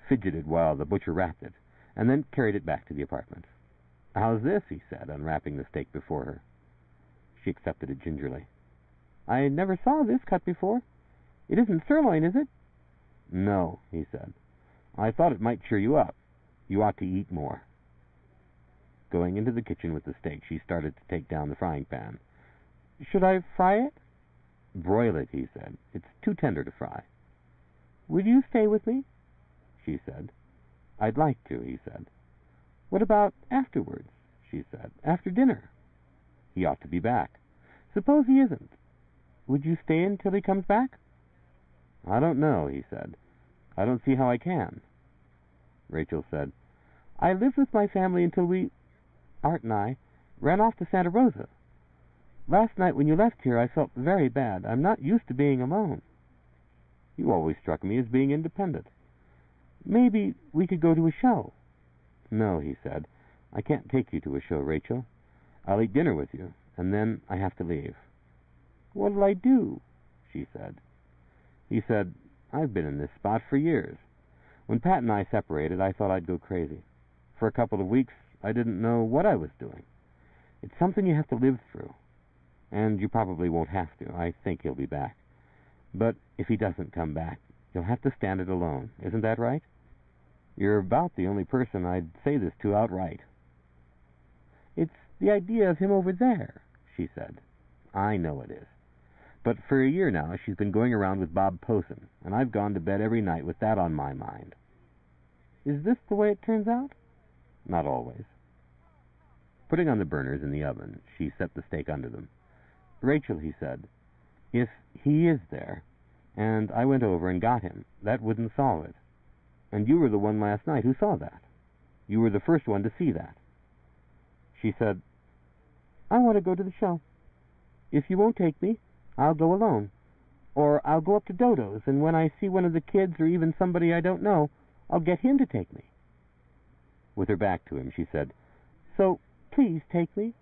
S1: fidgeted while the butcher wrapped it, and then carried it back to the apartment. How's this? He said, unwrapping the steak before her. She accepted it gingerly. I never saw this cut before. It isn't sirloin, is it? No, he said. I thought it might cheer you up. You ought to eat more. Going into the kitchen with the steak, she started to take down the frying pan. Should I fry it? Broil it, he said. It's too tender to fry. Will you stay with me? She said. I'd like to, he said. What about afterwards? She said. After dinner? He ought to be back. Suppose he isn't. Would you stay until he comes back? I don't know, he said. I don't see how I can. Rachel said, I lived with my family until Art and I, ran off to Santa Rosa. Last night when you left here, I felt very bad. I'm not used to being alone. You always struck me as being independent. Maybe we could go to a show. No, he said. I can't take you to a show, Rachel. I'll eat dinner with you, and then I have to leave. What'll I do? She said. He said, I've been in this spot for years. When Pat and I separated, I thought I'd go crazy. For a couple of weeks, I didn't know what I was doing. It's something you have to live through. And you probably won't have to. I think he'll be back. But if he doesn't come back, you'll have to stand it alone. Isn't that right? You're about the only person I'd say this to outright. It's the idea of him over there, she said. I know it is. But for a year now, she's been going around with Bob Posen, and I've gone to bed every night with that on my mind. Is this the way it turns out? Not always. Putting on the burners in the oven, she set the steak under them. Rachel, he said, if he is there, and I went over and got him, that wouldn't solve it. And you were the one last night who saw that. You were the first one to see that." She said, "I want to go to the show. If you won't take me, I'll go alone. Or I'll go up to Dodo's, and when I see one of the kids or even somebody I don't know, I'll get him to take me." With her back to him, she said, "So, please take me."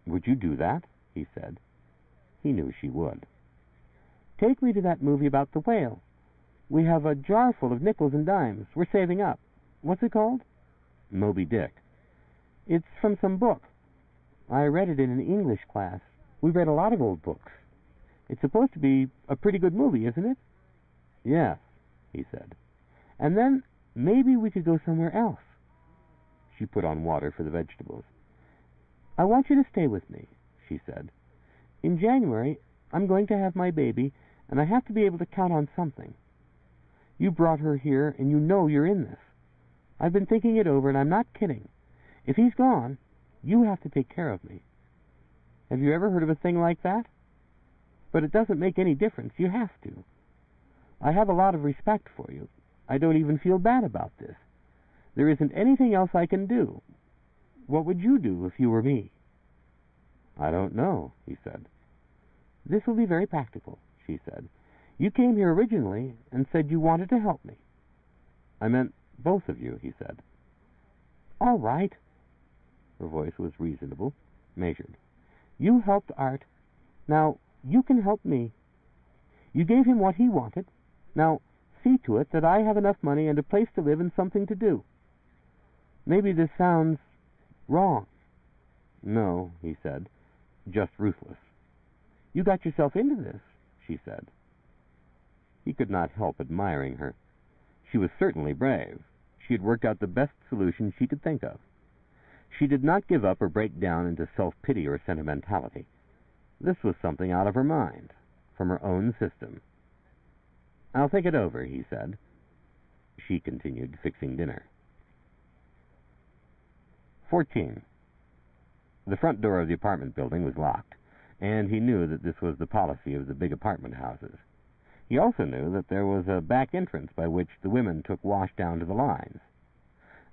S1: "Would you do that?" he said. He knew she would. "Take me to that movie about the whale. We have a jar full of nickels and dimes. We're saving up. What's it called?" "Moby Dick." "It's from some book. I read it in an English class. We read a lot of old books. It's supposed to be a pretty good movie, isn't it?" "Yes," he said. "And then maybe we could go somewhere else." She put on water for the vegetables. "I want you to stay with me," she said. "In January, I'm going to have my baby, and I have to be able to count on something. You brought her here, and you know you're in this. I've been thinking it over, and I'm not kidding. If he's gone, you have to take care of me. Have you ever heard of a thing like that? But it doesn't make any difference. You have to. I have a lot of respect for you. I don't even feel bad about this. There isn't anything else I can do. What would you do if you were me?" "I don't know," he said. "This will be very practical," she said. "You came here originally and said you wanted to help me." "I meant both of you," he said. "All right." Her voice was reasonable, measured. "You helped Art. Now, you can help me. You gave him what he wanted. Now, see to it that I have enough money and a place to live and something to do. Maybe this sounds wrong." "No," he said, "just ruthless." "You got yourself into this," she said. He could not help admiring her. She was certainly brave. She had worked out the best solution she could think of. She did not give up or break down into self-pity or sentimentality. This was something out of her mind, from her own system. "I'll think it over," he said. She continued fixing dinner. 14. The front door of the apartment building was locked, and he knew that this was the policy of the big apartment houses. He also knew that there was a back entrance by which the women took wash down to the lines.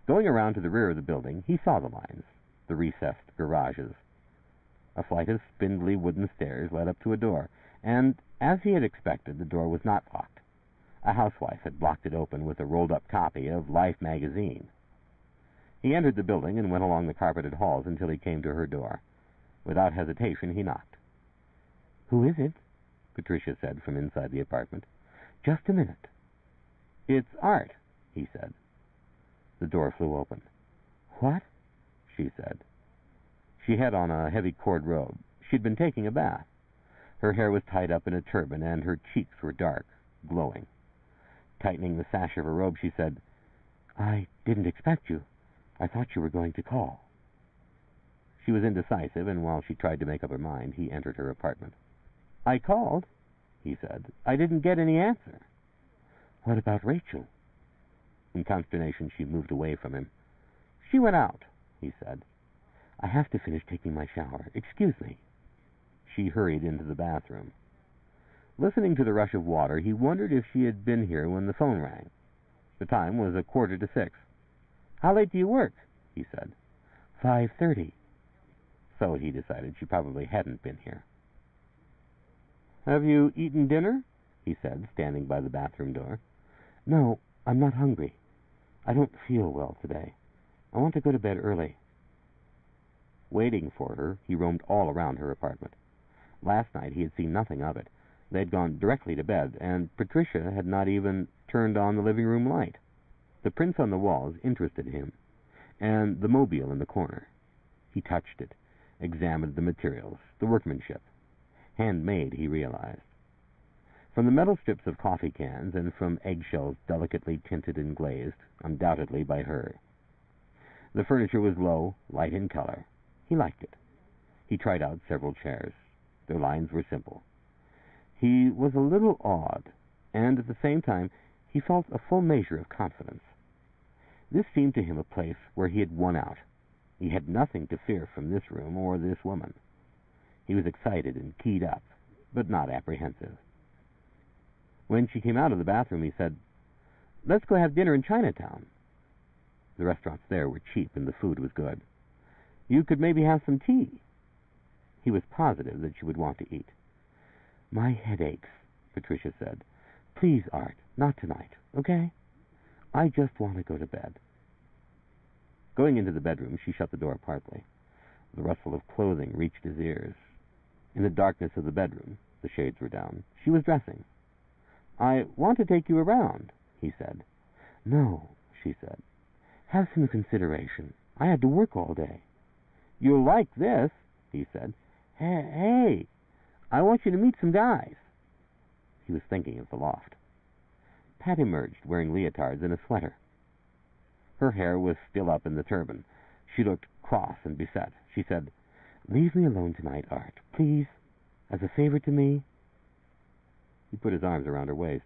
S1: Going around to the rear of the building, he saw the lines, the recessed garages. A flight of spindly wooden stairs led up to a door, and, as he had expected, the door was not locked. A housewife had blocked it open with a rolled-up copy of Life magazine. He entered the building and went along the carpeted halls until he came to her door. Without hesitation, he knocked. "Who is it?" Patricia said from inside the apartment. "Just a minute." "It's Art," he said. The door flew open. "What?" she said. She had on a heavy cord robe. She'd been taking a bath. Her hair was tied up in a turban, and her cheeks were dark, glowing. Tightening the sash of her robe, she said, "I didn't expect you. I thought you were going to call." She was indecisive, and while she tried to make up her mind, he entered her apartment. "I called," he said. "I didn't get any answer." "What about Rachel?" In consternation, she moved away from him. "She went out," he said. "I have to finish taking my shower. Excuse me." She hurried into the bathroom. Listening to the rush of water, he wondered if she had been here when the phone rang. The time was 5:45. "How late do you work?" he said. 5:30. So he decided she probably hadn't been here. "Have you eaten dinner?" he said, standing by the bathroom door. "No, I'm not hungry. I don't feel well today. I want to go to bed early." Waiting for her, he roamed all around her apartment. Last night he had seen nothing of it. They had gone directly to bed, and Patricia had not even turned on the living room light. The prints on the walls interested him, and the mobile in the corner. He touched it, examined the materials, the workmanship. Handmade, he realized. From the metal strips of coffee cans and from eggshells delicately tinted and glazed, undoubtedly by her. The furniture was low, light in color. He liked it. He tried out several chairs. Their lines were simple. He was a little awed, and at the same time he felt a full measure of confidence. This seemed to him a place where he had won out. He had nothing to fear from this room or this woman. He was excited and keyed up, but not apprehensive. When she came out of the bathroom, he said, "Let's go have dinner in Chinatown." The restaurants there were cheap and the food was good. You could maybe have some tea. He was positive that she would want to eat. My head aches, Patricia said. Please, Art, not tonight, okay? I just want to go to bed. Going into the bedroom, she shut the door partly. The rustle of clothing reached his ears. In the darkness of the bedroom, the shades were down, she was dressing. I want to take you around, he said. No, she said. Have some consideration. I had to work all day. You'll like this, he said. Hey, I want you to meet some guys. He was thinking of the loft. Pat emerged, wearing leotards and a sweater. Her hair was still up in the turban. She looked cross and beset. She said, Leave me alone tonight, Art, please, as a favor to me. He put his arms around her waist.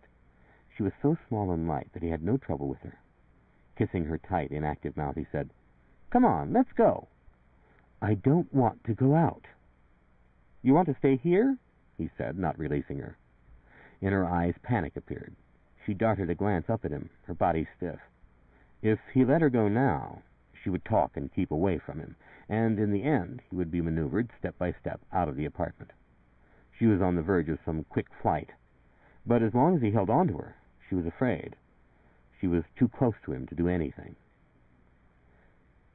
S1: She was so small and light that he had no trouble with her. Kissing her tight, inactive mouth, he said, Come on, let's go. I don't want to go out. You want to stay here? He said, not releasing her. In her eyes, panic appeared. She darted a glance up at him, her body stiff. If he let her go now, she would talk and keep away from him, and in the end he would be maneuvered step by step out of the apartment. She was on the verge of some quick flight, but as long as he held on to her, she was afraid. She was too close to him to do anything.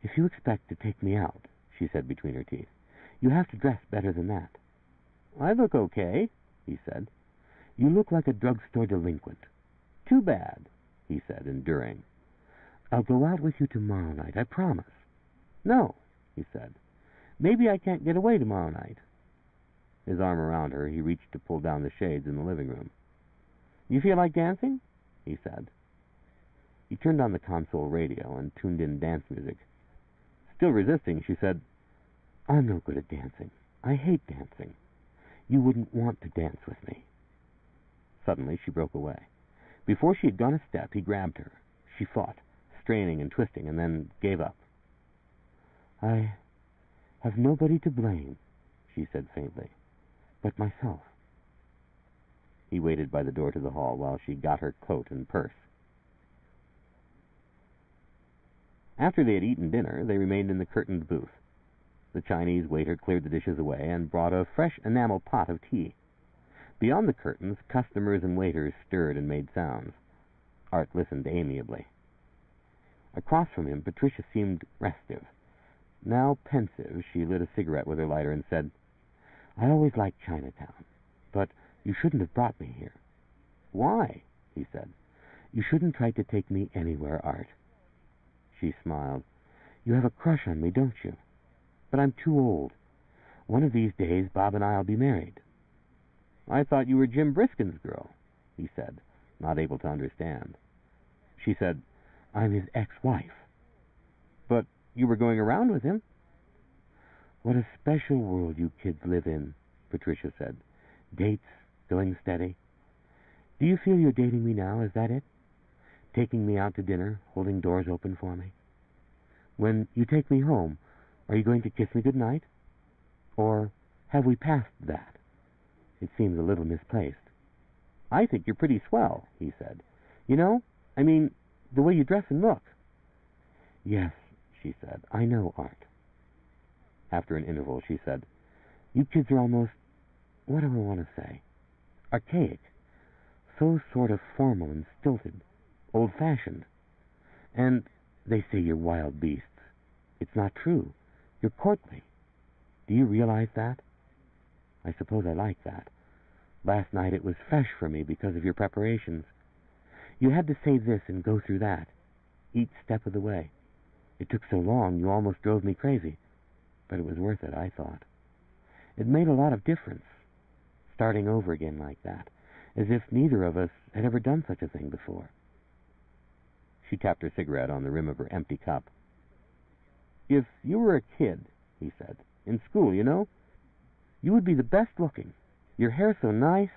S1: If you expect to take me out, she said between her teeth, you have to dress better than that. I look okay, he said. You look like a drugstore delinquent. Too bad, he said, enduring. I'll go out with you tomorrow night, I promise. No, he said. Maybe I can't get away tomorrow night. His arm around her, he reached to pull down the shades in the living room. You feel like dancing? He said. He turned on the console radio and tuned in dance music. Still resisting, she said, I'm no good at dancing. I hate dancing. You wouldn't want to dance with me. Suddenly, she broke away. Before she had gone a step, he grabbed her. She fought, straining and twisting, and then gave up. I have nobody to blame, she said faintly, but myself. He waited by the door to the hall while she got her coat and purse. After they had eaten dinner, they remained in the curtained booth. The Chinese waiter cleared the dishes away and brought a fresh enamel pot of tea. Beyond the curtains, customers and waiters stirred and made sounds. Art listened amiably. Across from him, Patricia seemed restive. Now pensive, she lit a cigarette with her lighter and said, I always liked Chinatown, but you shouldn't have brought me here. Why? He said. You shouldn't try to take me anywhere, Art. She smiled. You have a crush on me, don't you? But I'm too old. One of these days, Bob and I'll be married. I thought you were Jim Briskin's girl, he said, not able to understand. She said, I'm his ex-wife. But you were going around with him. What a special world you kids live in, Patricia said. Dates, going steady. Do you feel you're dating me now, is that it? Taking me out to dinner, holding doors open for me? When you take me home, are you going to kiss me goodnight? Or have we passed that? It seems a little misplaced. I think you're pretty swell, he said. You know, I mean, the way you dress and look. Yes, she said, I know, Art. After an interval, she said, you kids are almost, what do I want to say, archaic. So sort of formal and stilted, old-fashioned. And they say you're wild beasts. It's not true. You're courtly. Do you realize that? I suppose I like that. Last night it was fresh for me because of your preparations. You had to say this and go through that, each step of the way. It took so long you almost drove me crazy, but it was worth it, I thought. It made a lot of difference, starting over again like that, as if neither of us had ever done such a thing before. She tapped her cigarette on the rim of her empty cup. If you were a kid, he said, in school, you know, you would be the best looking. Your hair so nice.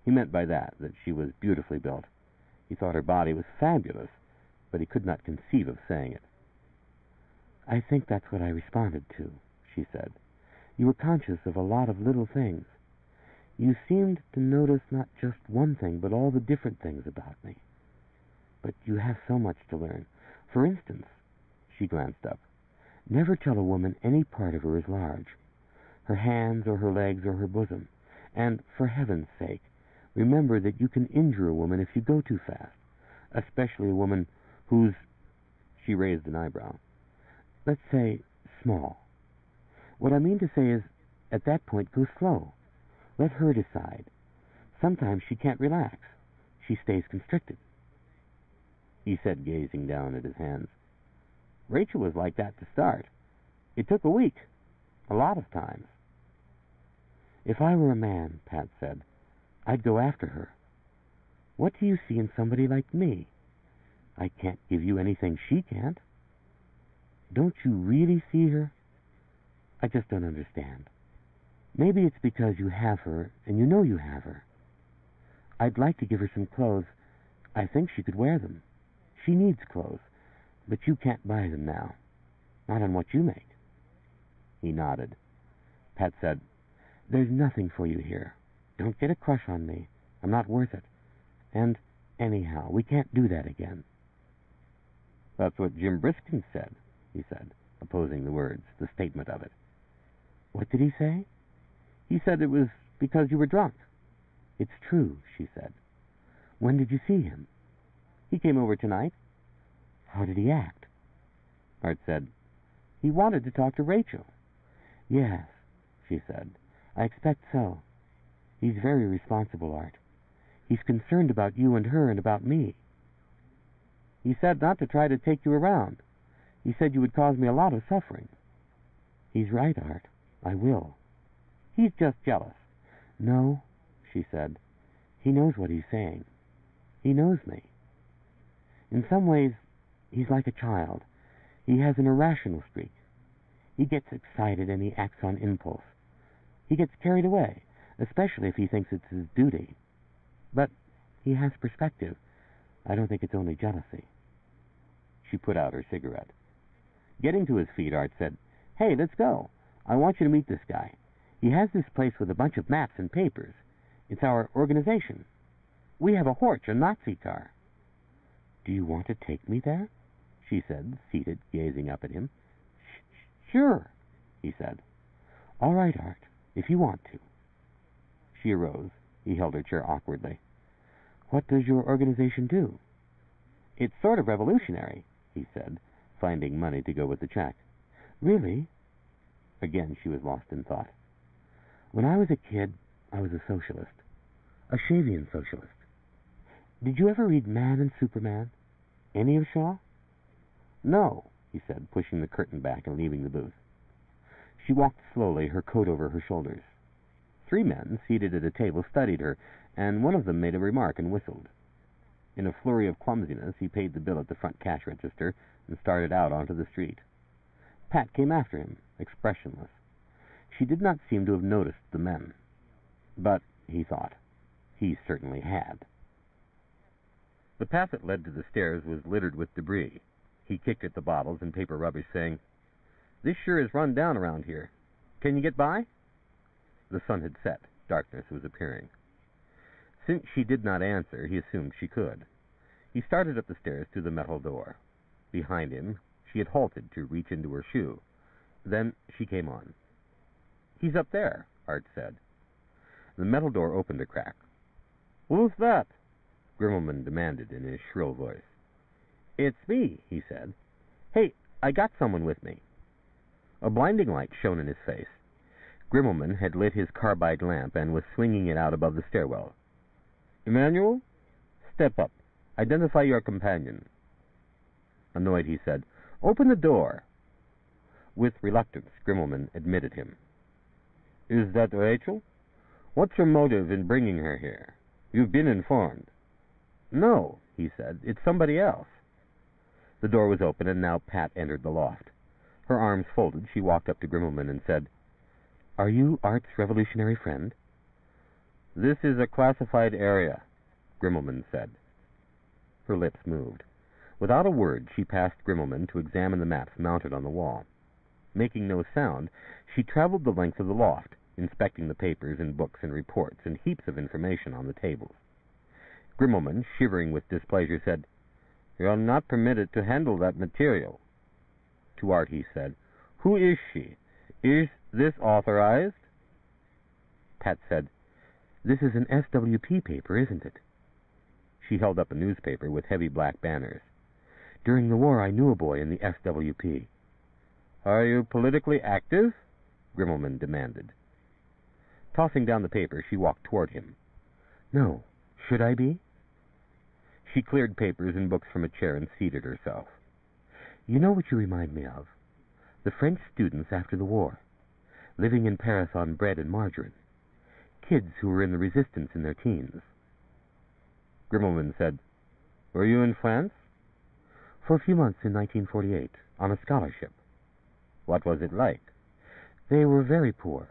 S1: He meant by that she was beautifully built. He thought her body was fabulous, but he could not conceive of saying it. I think that's what I responded to, she said. You were conscious of a lot of little things. You seemed to notice not just one thing, but all the different things about me. But you have so much to learn, For instance, she glanced up, never tell a woman any part of her is large, her hands or her legs or her bosom, and, for heaven's sake, remember that you can injure a woman if you go too fast, especially a woman who's, she raised an eyebrow, let's say, small. What I mean to say is, at that point, go slow. Let her decide. Sometimes she can't relax. She stays constricted. He said, gazing down at his hands. Rachel was like that to start. It took a week. A lot of times. If I were a man, Pat said, I'd go after her. What do you see in somebody like me? I can't give you anything she can't. Don't you really see her? I just don't understand. Maybe it's because you have her, and you know you have her. I'd like to give her some clothes. I think she could wear them. She needs clothes, but you can't buy them now. Not on what you make. He nodded. Pat said, There's nothing for you here. Don't get a crush on me. I'm not worth it. And, anyhow, we can't do that again. That's what Jim Briskin said, he said, opposing the words, the statement of it. What did he say? He said it was because you were drunk. It's true, she said. When did you see him? He came over tonight. How did he act? Art said, He wanted to talk to Rachel. Yes, she said. I expect so. He's very responsible, Art. He's concerned about you and her and about me. He said not to try to take you around. He said you would cause me a lot of suffering. He's right, Art. I will. He's just jealous. No, she said. He knows what he's saying. He knows me. In some ways, he's like a child. He has an irrational streak. He gets excited and he acts on impulse. He gets carried away, especially if he thinks it's his duty. But he has perspective. I don't think it's only jealousy. She put out her cigarette. Getting to his feet, Art said, Hey, let's go. I want you to meet this guy. He has this place with a bunch of maps and papers. It's our organization. We have a horse, a Nazi car. Do you want to take me there? She said, seated, gazing up at him. Sure, he said. All right, Art, if you want to. She arose. He held her chair awkwardly. What does your organization do? It's sort of revolutionary, he said, finding money to go with the check. Really? Again, she was lost in thought. When I was a kid, I was a socialist. A Shavian socialist. Did you ever read Man and Superman? Any of Shaw? No, he said, pushing the curtain back and leaving the booth. She walked slowly, her coat over her shoulders. 3 men, seated at a table, studied her, and one of them made a remark and whistled. In a flurry of clumsiness, he paid the bill at the front cash register and started out onto the street. Pat came after him, expressionless. She did not seem to have noticed the men. But, he thought, he certainly had. The path that led to the stairs was littered with debris. He kicked at the bottles and paper rubbish, saying, This sure is run down around here. Can you get by? The sun had set. Darkness was appearing. Since she did not answer, he assumed she could. He started up the stairs to the metal door. Behind him, she had halted to reach into her shoe. Then she came on. He's up there, Art said. The metal door opened a crack. Who's that? Grimmelman demanded in his shrill voice. It's me, he said. Hey, I got someone with me. A blinding light shone in his face. Grimmelman had lit his carbide lamp and was swinging it out above the stairwell. Emmanuel? Step up. Identify your companion. Annoyed, he said, Open the door. With reluctance, Grimmelman admitted him. Is that Rachel? What's your motive in bringing her here? You've been informed. No, he said. It's somebody else. The door was open, and now Pat entered the loft. Her arms folded, she walked up to Grimmelman and said, Are you Art's revolutionary friend? This is a classified area, Grimmelman said. Her lips moved. Without a word, she passed Grimmelman to examine the maps mounted on the wall. Making no sound, she traveled the length of the loft, inspecting the papers and books and reports and heaps of information on the tables. Grimmelman, shivering with displeasure, said, You're not permitted to handle that material. To Art he said, Who is she? Is this authorized?
S2: Pat said, This is an SWP paper, isn't it? She held up a newspaper with heavy black banners. During the war, I knew a boy in the SWP.
S1: Are you politically active?
S2: Grimmelman demanded. Tossing down the paper, she walked toward him. No. Should I be? She cleared papers and books from a chair and seated herself. You know what you remind me of? The French students after the war, living in Paris on bread and margarine. Kids who were in the resistance in their teens.
S1: Grimmelman said, Were you in France?
S2: For a few months in 1948, on a scholarship.
S1: What was it like?
S2: They were very poor.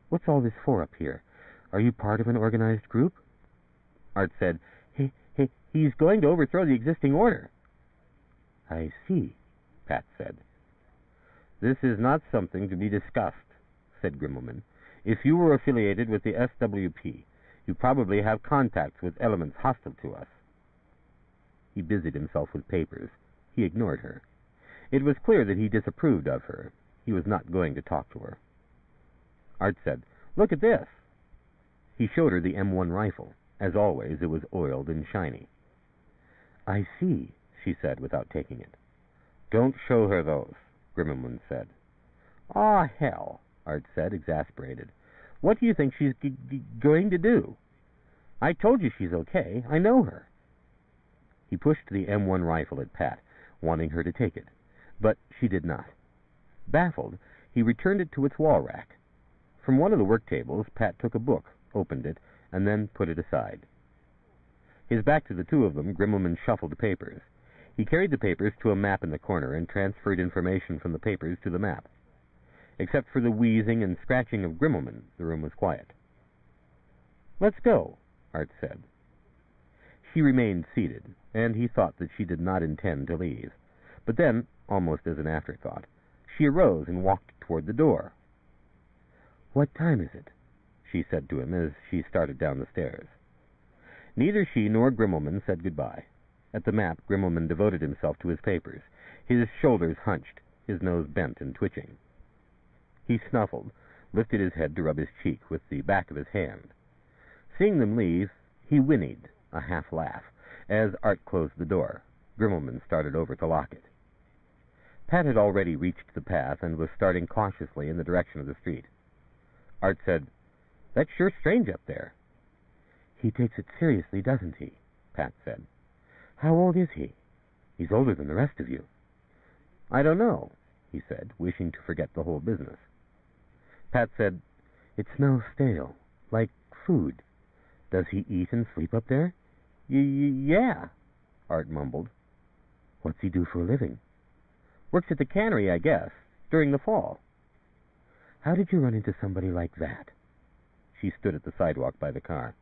S2: What's all this for up here? Are you part of an organized group?
S1: Art said, He's going to overthrow the existing order.
S2: I see, Pat said.
S1: This is not something to be discussed, said Grimmelman. If you were affiliated with the SWP, you probably have contacts with elements hostile to us.
S2: He busied himself with papers. He ignored her.
S1: It was clear that he disapproved of her. He was not going to talk to her. Art said, Look at this.
S2: He showed her the M1 rifle. As always, it was oiled and shiny. I see, she said without taking it.
S1: Don't show her those, Grimmelman said.
S2: Ah, hell, Art said, exasperated. What do you think she's going to do? I told you she's okay. I know her. He pushed the M1 rifle at Pat, wanting her to take it, but she did not. Baffled, he returned it to its wall rack. From one of the work tables, Pat took a book, opened it, and then put it aside. His back to the two of them, Grimmelman shuffled the papers. He carried the papers to a map in the corner and transferred information from the papers to the map. Except for the wheezing and scratching of Grimmelman, the room was quiet. Let's go, Art said. She remained seated, and he thought that she did not intend to leave. But then, almost as an afterthought, she arose and walked toward the door. What time is it? She said to him as she started down the stairs. Neither she nor Grimmelman said goodbye. At the map, Grimmelman devoted himself to his papers, his shoulders hunched, his nose bent and twitching. He snuffled, lifted his head to rub his cheek with the back of his hand. Seeing them leave, he whinnied, a half laugh, as Art closed the door. Grimmelman started over to lock it. Pat had already reached the path and was starting cautiously in the direction of the street. Art said, That's sure strange up there. He takes it seriously, doesn't he? Pat said. How old is he? He's older than the rest of you. I don't know, he said, wishing to forget the whole business. Pat said, It smells stale, like food. Does he eat and sleep up there? Yeah, Art mumbled. What's he do for a living? Works at the cannery, I guess, during the fall. How did you run into somebody like that? She stood at the sidewalk by the car.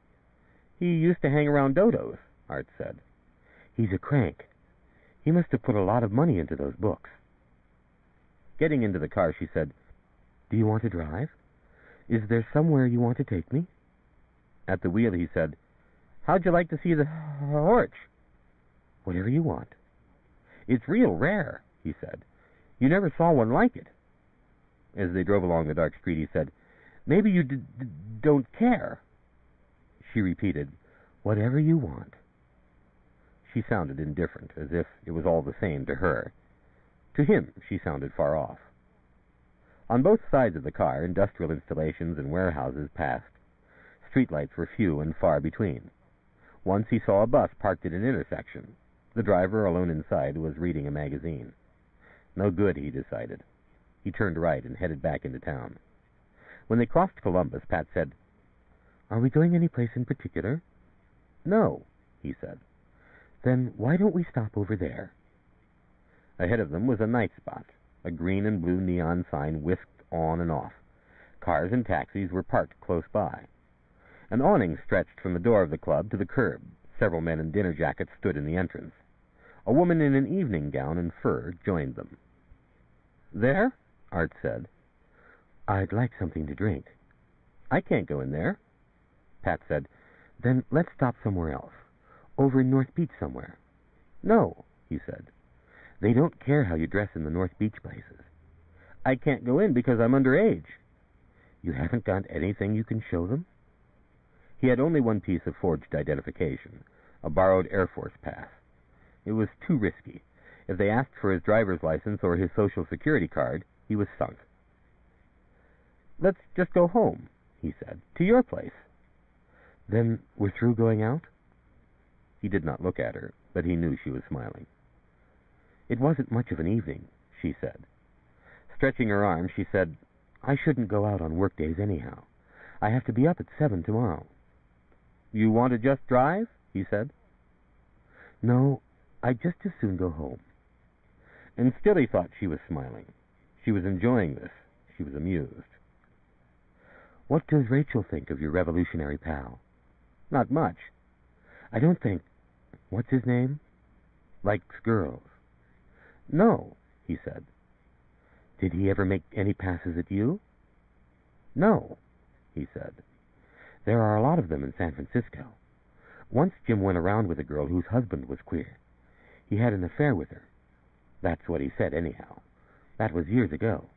S2: He used to hang around Dodo's, Art said. He's a crank. He must have put a lot of money into those books. Getting into the car, she said, Do you want to drive? Is there somewhere you want to take me? At the wheel, he said, How'd you like to see the horch? Whatever you want. It's real rare, he said. You never saw one like it. As they drove along the dark street, he said, Maybe you don't care. She repeated, Whatever you want. She sounded indifferent, as if it was all the same to her. To him, she sounded far off. On both sides of the car, industrial installations and warehouses passed. Streetlights were few and far between. Once he saw a bus parked at an intersection. The driver, alone inside, was reading a magazine. No good, he decided. He turned right and headed back into town. When they crossed Columbus, Pat said, Are we going any place in particular? No, he said. Then why don't we stop over there? Ahead of them was a night spot. A green and blue neon sign whisked on and off. Cars and taxis were parked close by. An awning stretched from the door of the club to the curb. Several men in dinner jackets stood in the entrance. A woman in an evening gown and fur joined them. There? Art said. I'd like something to drink. I can't go in there. Pat said, Then let's stop somewhere else. Over in North Beach somewhere. No, he said. "They don't care how you dress in the North Beach places. I can't go in because I'm underage." "You haven't got anything you can show them?" He had only one piece of forged identification, a borrowed Air Force pass. It was too risky. If they asked for his driver's license or his Social Security card, he was sunk. "Let's just go home," he said, "to your place." "Then we're through going out?" He did not look at her, but he knew she was smiling. "It wasn't much of an evening," she said. Stretching her arm, she said, "I shouldn't go out on work days anyhow. I have to be up at 7 tomorrow." "You want to just drive?" he said. "No, I'd just as soon go home." And still he thought she was smiling. She was enjoying this. She was amused. "What does Rachel think of your revolutionary pal?" "Not much." "I don't think... What's his name?" "Likes girls." "No," he said. "Did he ever make any passes at you?" "No," he said. "There are a lot of them in San Francisco. Once Jim went around with a girl whose husband was queer. He had an affair with her. That's what he said, anyhow. That was years ago."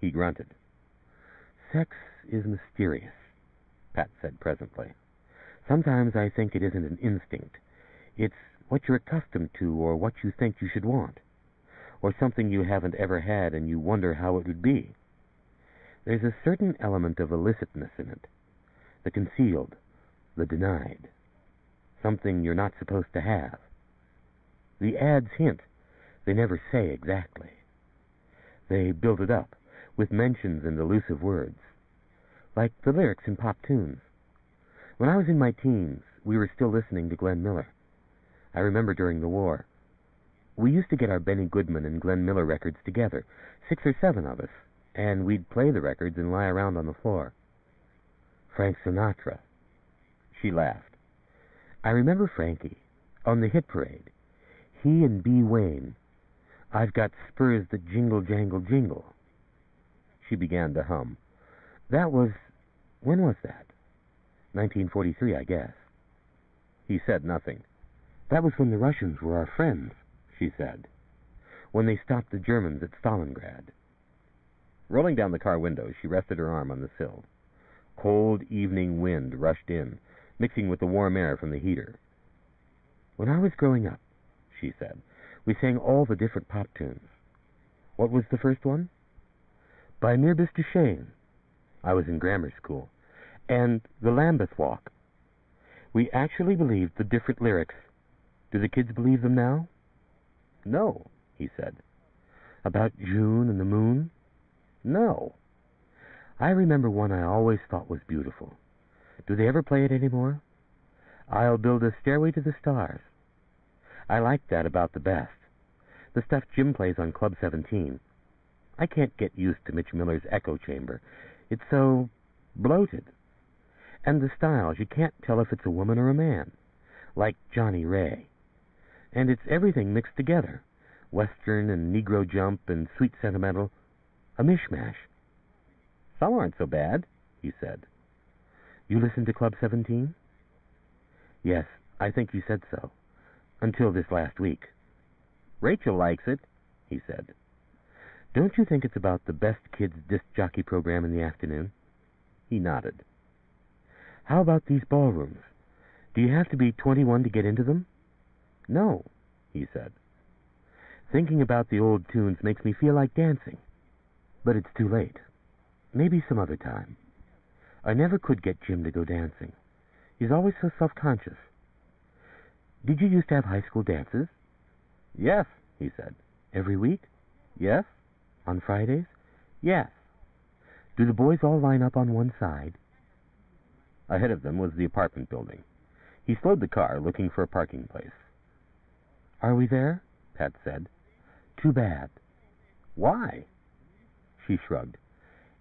S2: He grunted. "Sex is mysterious," Pat said presently. "Sometimes I think it isn't an instinct. It's what you're accustomed to or what you think you should want, or something you haven't ever had and you wonder how it would be. There's a certain element of illicitness in it, the concealed, the denied, something you're not supposed to have. The ads hint. They never say exactly. They build it up with mentions and elusive words, like the lyrics in pop tunes. When I was in my teens, we were still listening to Glenn Miller. I remember during the war. We used to get our Benny Goodman and Glenn Miller records together, 6 or 7 of us, and we'd play the records and lie around on the floor. Frank Sinatra." She laughed. "I remember Frankie, on the hit parade. He and B. Wayne. I've got spurs that jingle, jangle, jingle." She began to hum. "That was... When was that?" 1943, I guess." He said nothing. "That was when the Russians were our friends," she said. "When they stopped the Germans at Stalingrad." Rolling down the car window, she rested her arm on the sill. Cold evening wind rushed in, mixing with the warm air from the heater. "When I was growing up," she said, "we sang all the different pop tunes. What was the first one?" "By Mirbis Duchesne." I was in grammar school. "And The Lambeth Walk." We actually believed the different lyrics. Do the kids believe them now?" "No," he said. "About June and the moon?" "No." "I remember one I always thought was beautiful. Do they ever play it anymore? I'll Build a Stairway to the Stars. I like that about the best. The stuff Jim plays on Club 17. I can't get used to Mitch Miller's Echo Chamber. It's so bloated. And the styles, you can't tell if it's a woman or a man, like Johnny Ray. And it's everything mixed together, Western and Negro jump and sweet sentimental, a mishmash." "Some aren't so bad," he said. "You listen to Club 17? "Yes, I think you said so. Until this last week." "Rachel likes it," he said. "Don't you think it's about the best kids' disc jockey program in the afternoon?" He nodded. "How about these ballrooms? Do you have to be 21 to get into them?" "No," he said. "Thinking about the old tunes makes me feel like dancing. But it's too late. Maybe some other time. I never could get Jim to go dancing. He's always so self-conscious. Did you used to have high school dances?" "Yes," he said. "Every week?" "Yes." "On Fridays?" "Yes." "Do the boys all line up on one side?" Ahead of them was the apartment building. He slowed the car, looking for a parking place. "Are we there?" Pat said. "Too bad." "Why?" She shrugged.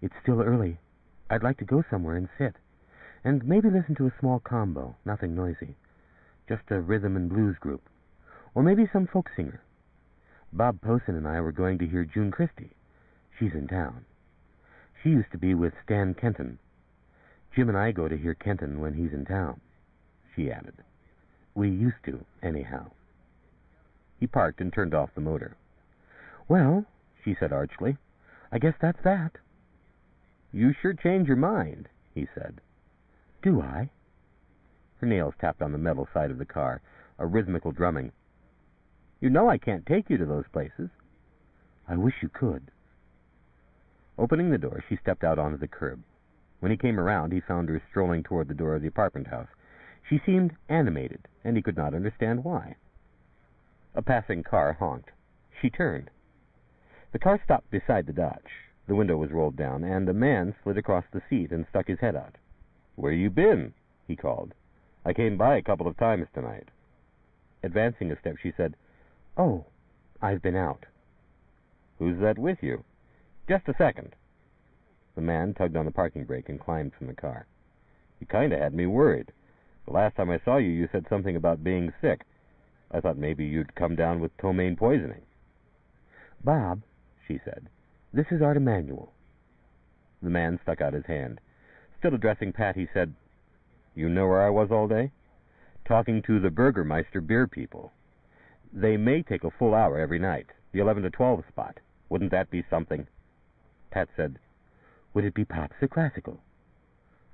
S2: "It's still early. I'd like to go somewhere and sit. And maybe listen to a small combo, nothing noisy. Just a rhythm and blues group. Or maybe some folk singer. Bob Posen and I were going to hear June Christie. She's in town. She used to be with Stan Kenton. Jim and I go to hear Kenton when he's in town," she added. "We used to, anyhow." He parked and turned off the motor. "Well," she said archly, "I guess that's that." "You sure change your mind," he said. "Do I?" Her nails tapped on the metal side of the car, a rhythmical drumming. "You know I can't take you to those places." "I wish you could." Opening the door, she stepped out onto the curb. When he came around, he found her strolling toward the door of the apartment house. She seemed animated, and he could not understand why. A passing car honked. She turned. The car stopped beside the Dodge. The window was rolled down, and a man slid across the seat and stuck his head out. "Where you been?" he called. "I came by a couple of times tonight." Advancing a step, she said, "Oh, I've been out." "Who's that with you?" "Just a second." The man tugged on the parking brake and climbed from the car. "You kind of had me worried. The last time I saw you, you said something about being sick. I thought maybe you'd come down with ptomaine poisoning." "Bob," she said, "this is Art and Rachael." The man stuck out his hand. Still addressing Pat, he said, "You know where I was all day?" "Talking to the Burgermeister beer people. They may take a full hour every night, the 11 to 12 spot. Wouldn't that be something?" Pat said, "Would it be pops or classical?"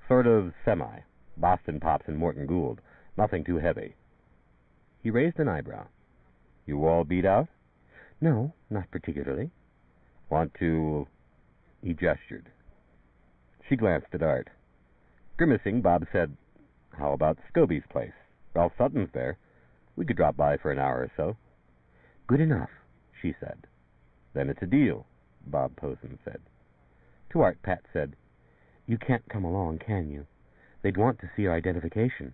S2: "Sort of semi. Boston pops and Morton Gould. Nothing too heavy." He raised an eyebrow. "You all beat out?" "No, not particularly." "Want to—" He gestured. She glanced at Art. Grimacing, Bob said, "How about Scobie's place? Ralph Sutton's there. We could drop by for an hour or so." "Good enough," she said. "Then it's a deal," Bob Posen said. To Art, Pat said, "You can't come along, can you? They'd want to see our identification."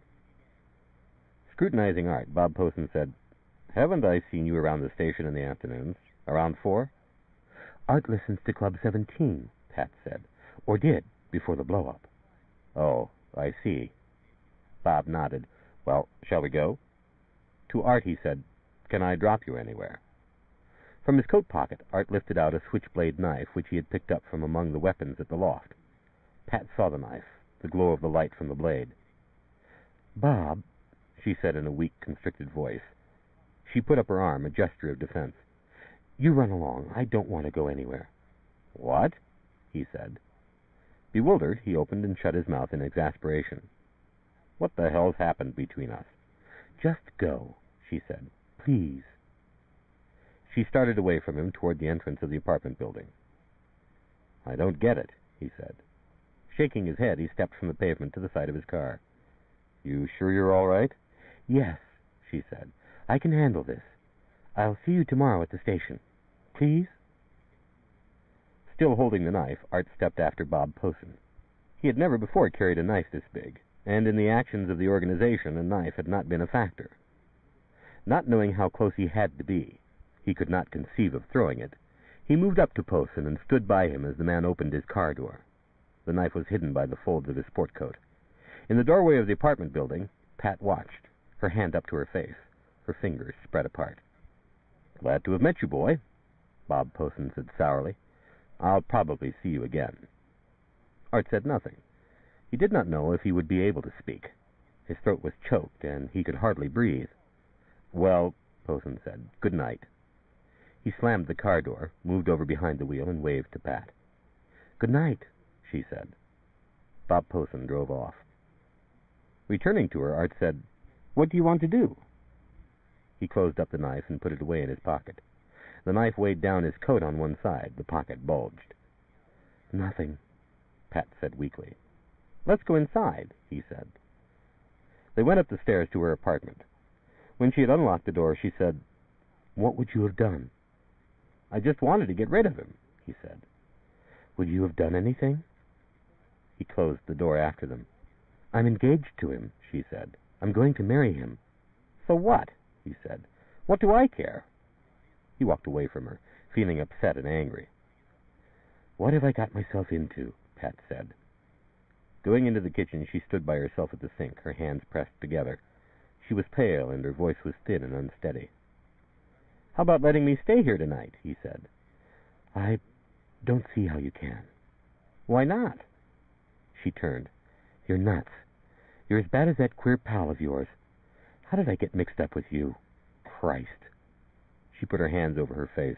S2: Scrutinizing Art, Bob Posen said, "Haven't I seen you around the station in the afternoons? Around 4?
S3: "Art listens to Club 17, Pat said, "or did, before the blow-up."
S2: "Oh, I see." Bob nodded. "Well, shall we go?" To Art, he said, "Can I drop you anywhere?" From his coat pocket, Art lifted out a switchblade knife, which he had picked up from among the weapons at the loft. Pat saw the knife, the glow of the light from the blade.
S3: "Bob,"
S2: she said in a weak, constricted voice. She put up her arm, a gesture of defense.
S3: "You run along. I don't want to go anywhere."
S2: "What?" he said. Bewildered, he opened and shut his mouth in exasperation. "What the hell's happened between us?"
S3: "Just go," she said. "Please."
S2: She started away from him toward the entrance of the apartment building. "I don't get it," he said. Shaking his head, he stepped from the pavement to the side of his car. "You sure you're all right?"
S3: "Yes," she said. "I can handle this. I'll see you tomorrow at the station. Please?"
S2: Still holding the knife, Art stepped after Bob Posen. He had never before carried a knife this big, and in the actions of the organization, a knife had not been a factor. Not knowing how close he had to be, he could not conceive of throwing it. He moved up to Posen and stood by him as the man opened his car door. The knife was hidden by the folds of his sport coat. In the doorway of the apartment building, Pat watched, her hand up to her face, her fingers spread apart. "Glad to have met you, boy," Bob Posen said sourly. "I'll probably see you again." Art said nothing. He did not know if he would be able to speak. His throat was choked, and he could hardly breathe. "Well," Posen said, "good night." He slammed the car door, moved over behind the wheel, and waved to Pat.
S3: "Good night,"
S2: she said. Bob Posen drove off. Returning to her, Art said, "What do you want to do?" He closed up the knife and put it away in his pocket. The knife weighed down his coat on one side. The pocket bulged.
S3: "Nothing,"
S2: Pat said weakly. "Let's go inside," he said. They went up the stairs to her apartment. When she had unlocked the door, she said,
S3: "What would you have done?"
S2: "I just wanted to get rid of him," he said.
S3: "Would you have done anything?"
S2: He closed the door after them.
S3: "I'm engaged to him," she said. "I'm going to marry him."
S2: "So what?" he said. "What do I care?" He walked away from her, feeling upset and angry.
S3: "What have I got myself into?" Pat said.
S2: Going into the kitchen, she stood by herself at the sink, her hands pressed together. She was pale, and her voice was thin and unsteady. "How about letting me stay here tonight?" he said.
S3: "I don't see how you can."
S2: "Why not?"
S3: She turned. "You're nuts. You're as bad as that queer pal of yours. How did I get mixed up with you? Christ."
S2: She put her hands over her face.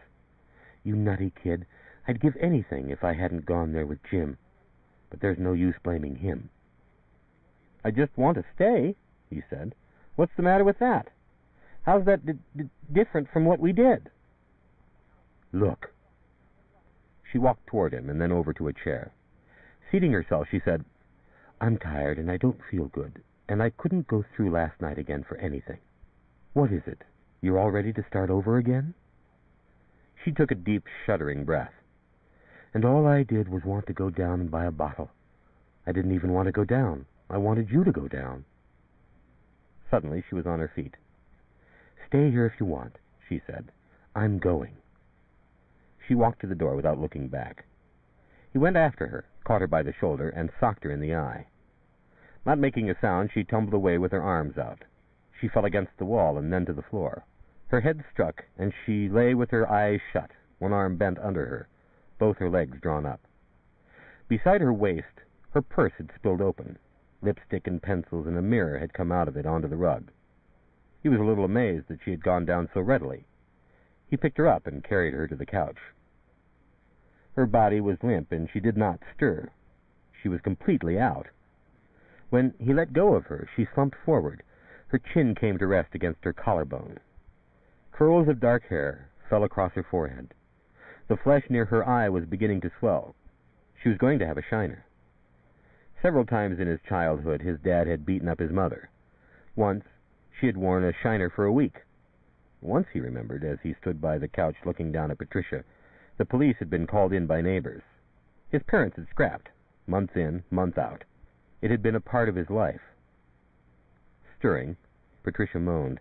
S2: "You nutty kid. I'd give anything if I hadn't gone there with Jim. But there's no use blaming him." "I just want to stay," he said. "What's the matter with that? How's that different from what we did?" "Look." She walked toward him and then over to a chair. Seating herself, she said, "I'm tired and I don't feel good, and I couldn't go through last night again for anything. What is it? You're all ready to start over again?" She took a deep, shuddering breath. "And all I did was want to go down and buy a bottle. I didn't even want to go down. I wanted you to go down." Suddenly she was on her feet. "Stay here if you want," she said. "I'm going." She walked to the door without looking back. He went after her, caught her by the shoulder, and socked her in the eye. Not making a sound, she tumbled away with her arms out. She fell against the wall and then to the floor. Her head struck, and she lay with her eyes shut, one arm bent under her, both her legs drawn up. Beside her waist, her purse had spilled open. Lipstick and pencils and a mirror had come out of it onto the rug. He was a little amazed that she had gone down so readily. He picked her up and carried her to the couch. Her body was limp, and she did not stir. She was completely out. When he let go of her, she slumped forward. Her chin came to rest against her collarbone. Curls of dark hair fell across her forehead. The flesh near her eye was beginning to swell. She was going to have a shiner. Several times in his childhood, his dad had beaten up his mother. Once, she had worn a shiner for a week. Once, he remembered, as he stood by the couch looking down at Patricia, the police had been called in by neighbors. His parents had scrapped, month in, month out. It had been a part of his life. Stirring, Patricia moaned.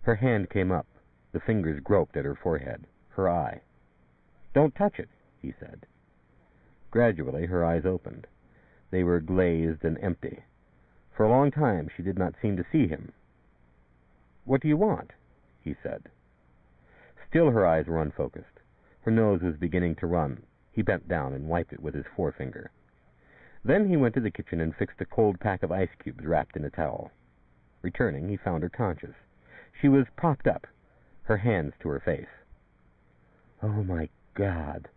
S2: Her hand came up. The fingers groped at her forehead, her eye. "Don't touch it," he said. Gradually, her eyes opened. They were glazed and empty. For a long time, she did not seem to see him. "What do you want?" he said. Still her eyes were unfocused. Her nose was beginning to run. He bent down and wiped it with his forefinger. Then he went to the kitchen and fixed a cold pack of ice cubes wrapped in a towel. Returning, he found her conscious. She was propped up, her hands to her face. "Oh, my God,"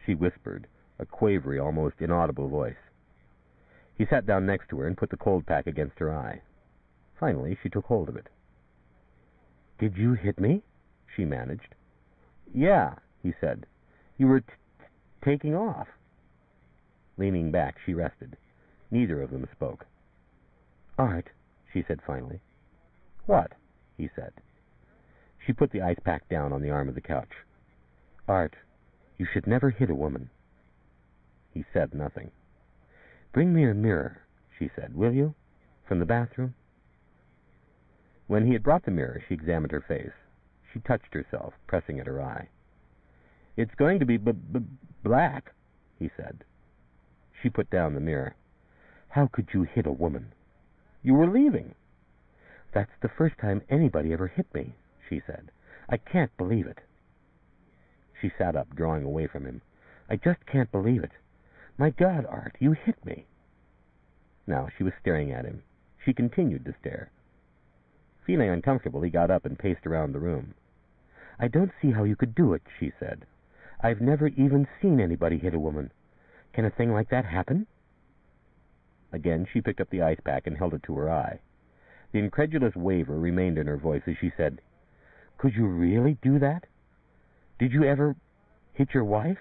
S2: she whispered, a quavery, almost inaudible voice. He sat down next to her and put the cold pack against her eye. Finally, she took hold of it. "Did you hit me?" she managed. "Yeah," he said. "You were taking off." Leaning back, she rested. Neither of them spoke. "Art," she said finally. "What?" he said. She put the ice pack down on the arm of the couch. "Art, you should never hit a woman." He said nothing. "Bring me a mirror," she said. "Will you? From the bathroom?" When he had brought the mirror, she examined her face. She touched herself, pressing at her eye. "It's going to be black," he said. She put down the mirror. "How could you hit a woman?" "You were leaving." "That's the first time anybody ever hit me," she said. "I can't believe it." She sat up, drawing away from him. "I just can't believe it. My God, Art, you hit me." Now she was staring at him. She continued to stare. Feeling uncomfortable, he got up and paced around the room. "I don't see how you could do it," she said. "I've never even seen anybody hit a woman. Can a thing like that happen?" Again she picked up the ice pack and held it to her eye. The incredulous waver remained in her voice as she said, "Could you really do that? Did you ever hit your wife?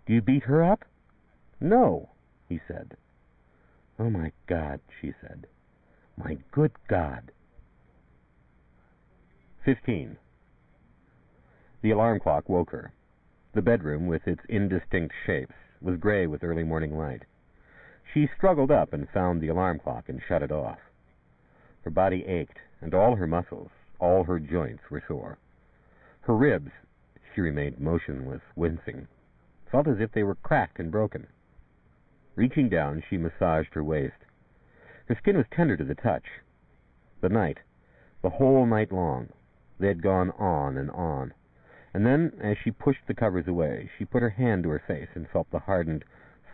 S2: Do you beat her up?" "No," he said. "Oh, my God," she said. "My good God." 15. The alarm clock woke her. The bedroom, with its indistinct shapes, was gray with early morning light. She struggled up and found the alarm clock and shut it off. Her body ached, and all her muscles, all her joints were sore. Her ribs, she remained motionless, wincing, felt as if they were cracked and broken. Reaching down, she massaged her waist. Her skin was tender to the touch. The night, the whole night long, they had gone on, and then, as she pushed the covers away, she put her hand to her face and felt the hardened,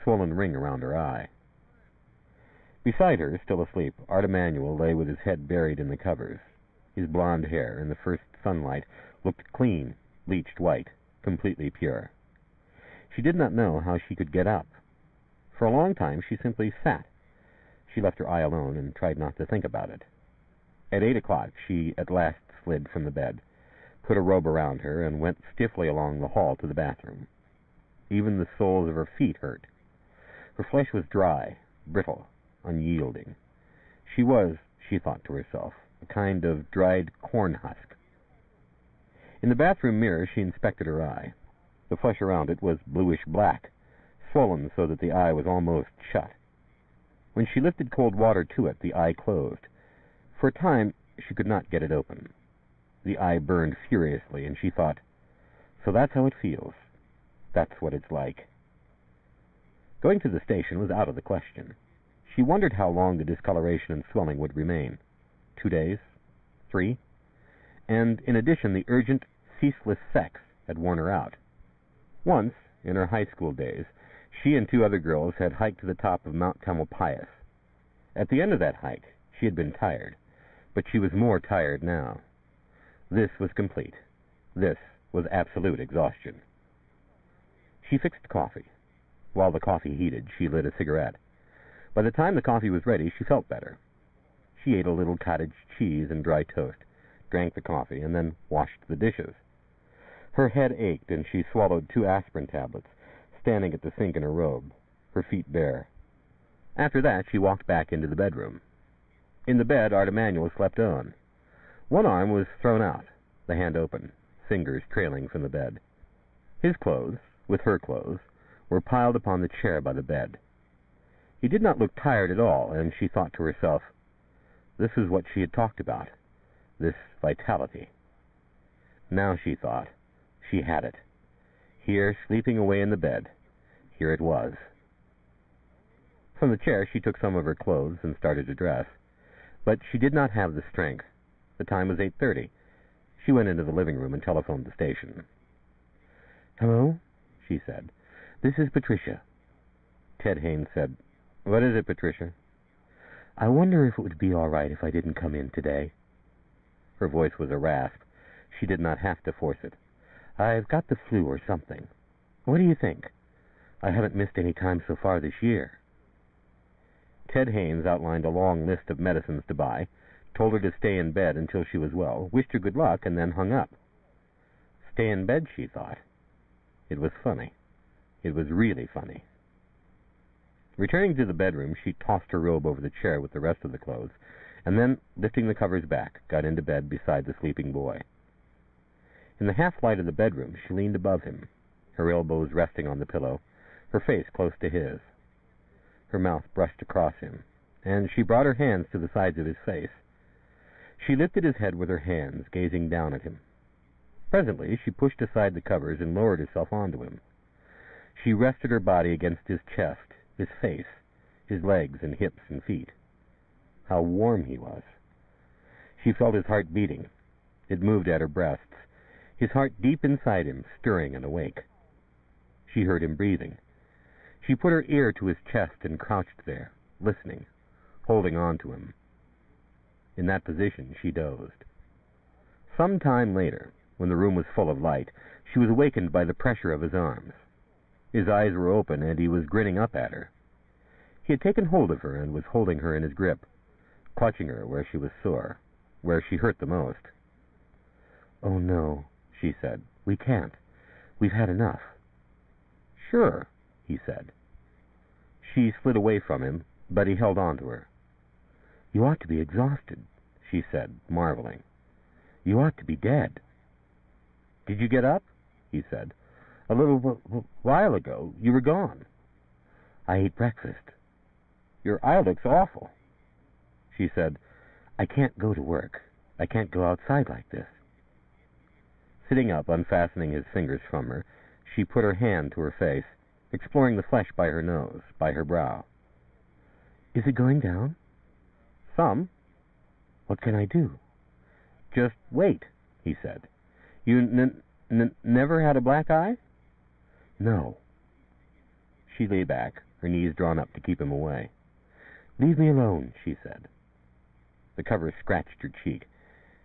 S2: swollen ring around her eye. Beside her, still asleep, Art Emanuel lay with his head buried in the covers. His blond hair, in the first sunlight, looked clean, bleached white, completely pure. She did not know how she could get up. For a long time she simply sat. She left her eye alone and tried not to think about it. At 8 o'clock she at last slid from the bed, put a robe around her, and went stiffly along the hall to the bathroom. Even the soles of her feet hurt. Her flesh was dry, brittle, unyielding. She was, she thought to herself, a kind of dried corn husk. In the bathroom mirror she inspected her eye. The flesh around it was bluish-black, swollen so that the eye was almost shut. When she lifted cold water to it, the eye closed. For a time she could not get it open. The eye burned furiously, and she thought, so that's how it feels. That's what it's like. Going to the station was out of the question. She wondered how long the discoloration and swelling would remain. 2 days? 3? And, in addition, the urgent, ceaseless sex had worn her out. Once, in her high school days, she and 2 other girls had hiked to the top of Mount Tamalpais. At the end of that hike, she had been tired, but she was more tired now. This was complete. This was absolute exhaustion. She fixed coffee. While the coffee heated, she lit a cigarette. By the time the coffee was ready, she felt better. She ate a little cottage cheese and dry toast, drank the coffee, and then washed the dishes. Her head ached, and she swallowed 2 aspirin tablets, standing at the sink in her robe, her feet bare. After that, she walked back into the bedroom. In the bed, Art Emanuel slept on. One arm was thrown out, the hand open, fingers trailing from the bed. His clothes, with her clothes, were piled upon the chair by the bed. He did not look tired at all, and she thought to herself, this is what she had talked about, this vitality. Now, she thought, she had it. Here, sleeping away in the bed, here it was. From the chair she took some of her clothes and started to dress, but she did not have the strength. The time was 8:30. She went into the living room and telephoned the station. "Hello?" she said. "This is Patricia." Ted Haynes said, "What is it, Patricia?" "I wonder if it would be all right if I didn't come in today." Her voice was a rasp. She did not have to force it. "I've got the flu or something. What do you think? I haven't missed any time so far this year." Ted Haynes outlined a long list of medicines to buy, told her to stay in bed until she was well, wished her good luck, and then hung up. Stay in bed, she thought. It was funny. It was really funny. Returning to the bedroom, she tossed her robe over the chair with the rest of the clothes, and then, lifting the covers back, got into bed beside the sleeping boy. In the half-light of the bedroom, she leaned above him, her elbows resting on the pillow, her face close to his. Her mouth brushed across him, and she brought her hands to the sides of his face. She lifted his head with her hands, gazing down at him. Presently, she pushed aside the covers and lowered herself onto him. She rested her body against his chest, his face, his legs and hips and feet. How warm he was. She felt his heart beating. It moved at her breasts, his heart deep inside him, stirring and awake. She heard him breathing. She put her ear to his chest and crouched there, listening, holding on to him. In that position, she dozed. Some time later, when the room was full of light, she was awakened by the pressure of his arms. His eyes were open, and he was grinning up at her. He had taken hold of her and was holding her in his grip, clutching her where she was sore, where she hurt the most. "Oh, no," she said. "We can't. We've had enough." "Sure," he said. She slid away from him, but he held on to her. "You ought to be exhausted," she said, marveling. "You ought to be dead." "Did you get up?" he said. "A little while ago. You were gone." "I ate breakfast." "Your eye looks awful." She said, "I can't go to work. I can't go outside like this." Sitting up, unfastening his fingers from her, she put her hand to her face, exploring the flesh by her nose, by her brow. "Is it going down?" "Some." "What can I do?" "Just wait," he said. "You never had a black eye?" "No." She lay back, her knees drawn up to keep him away. "Leave me alone," she said. The covers scratched her cheek.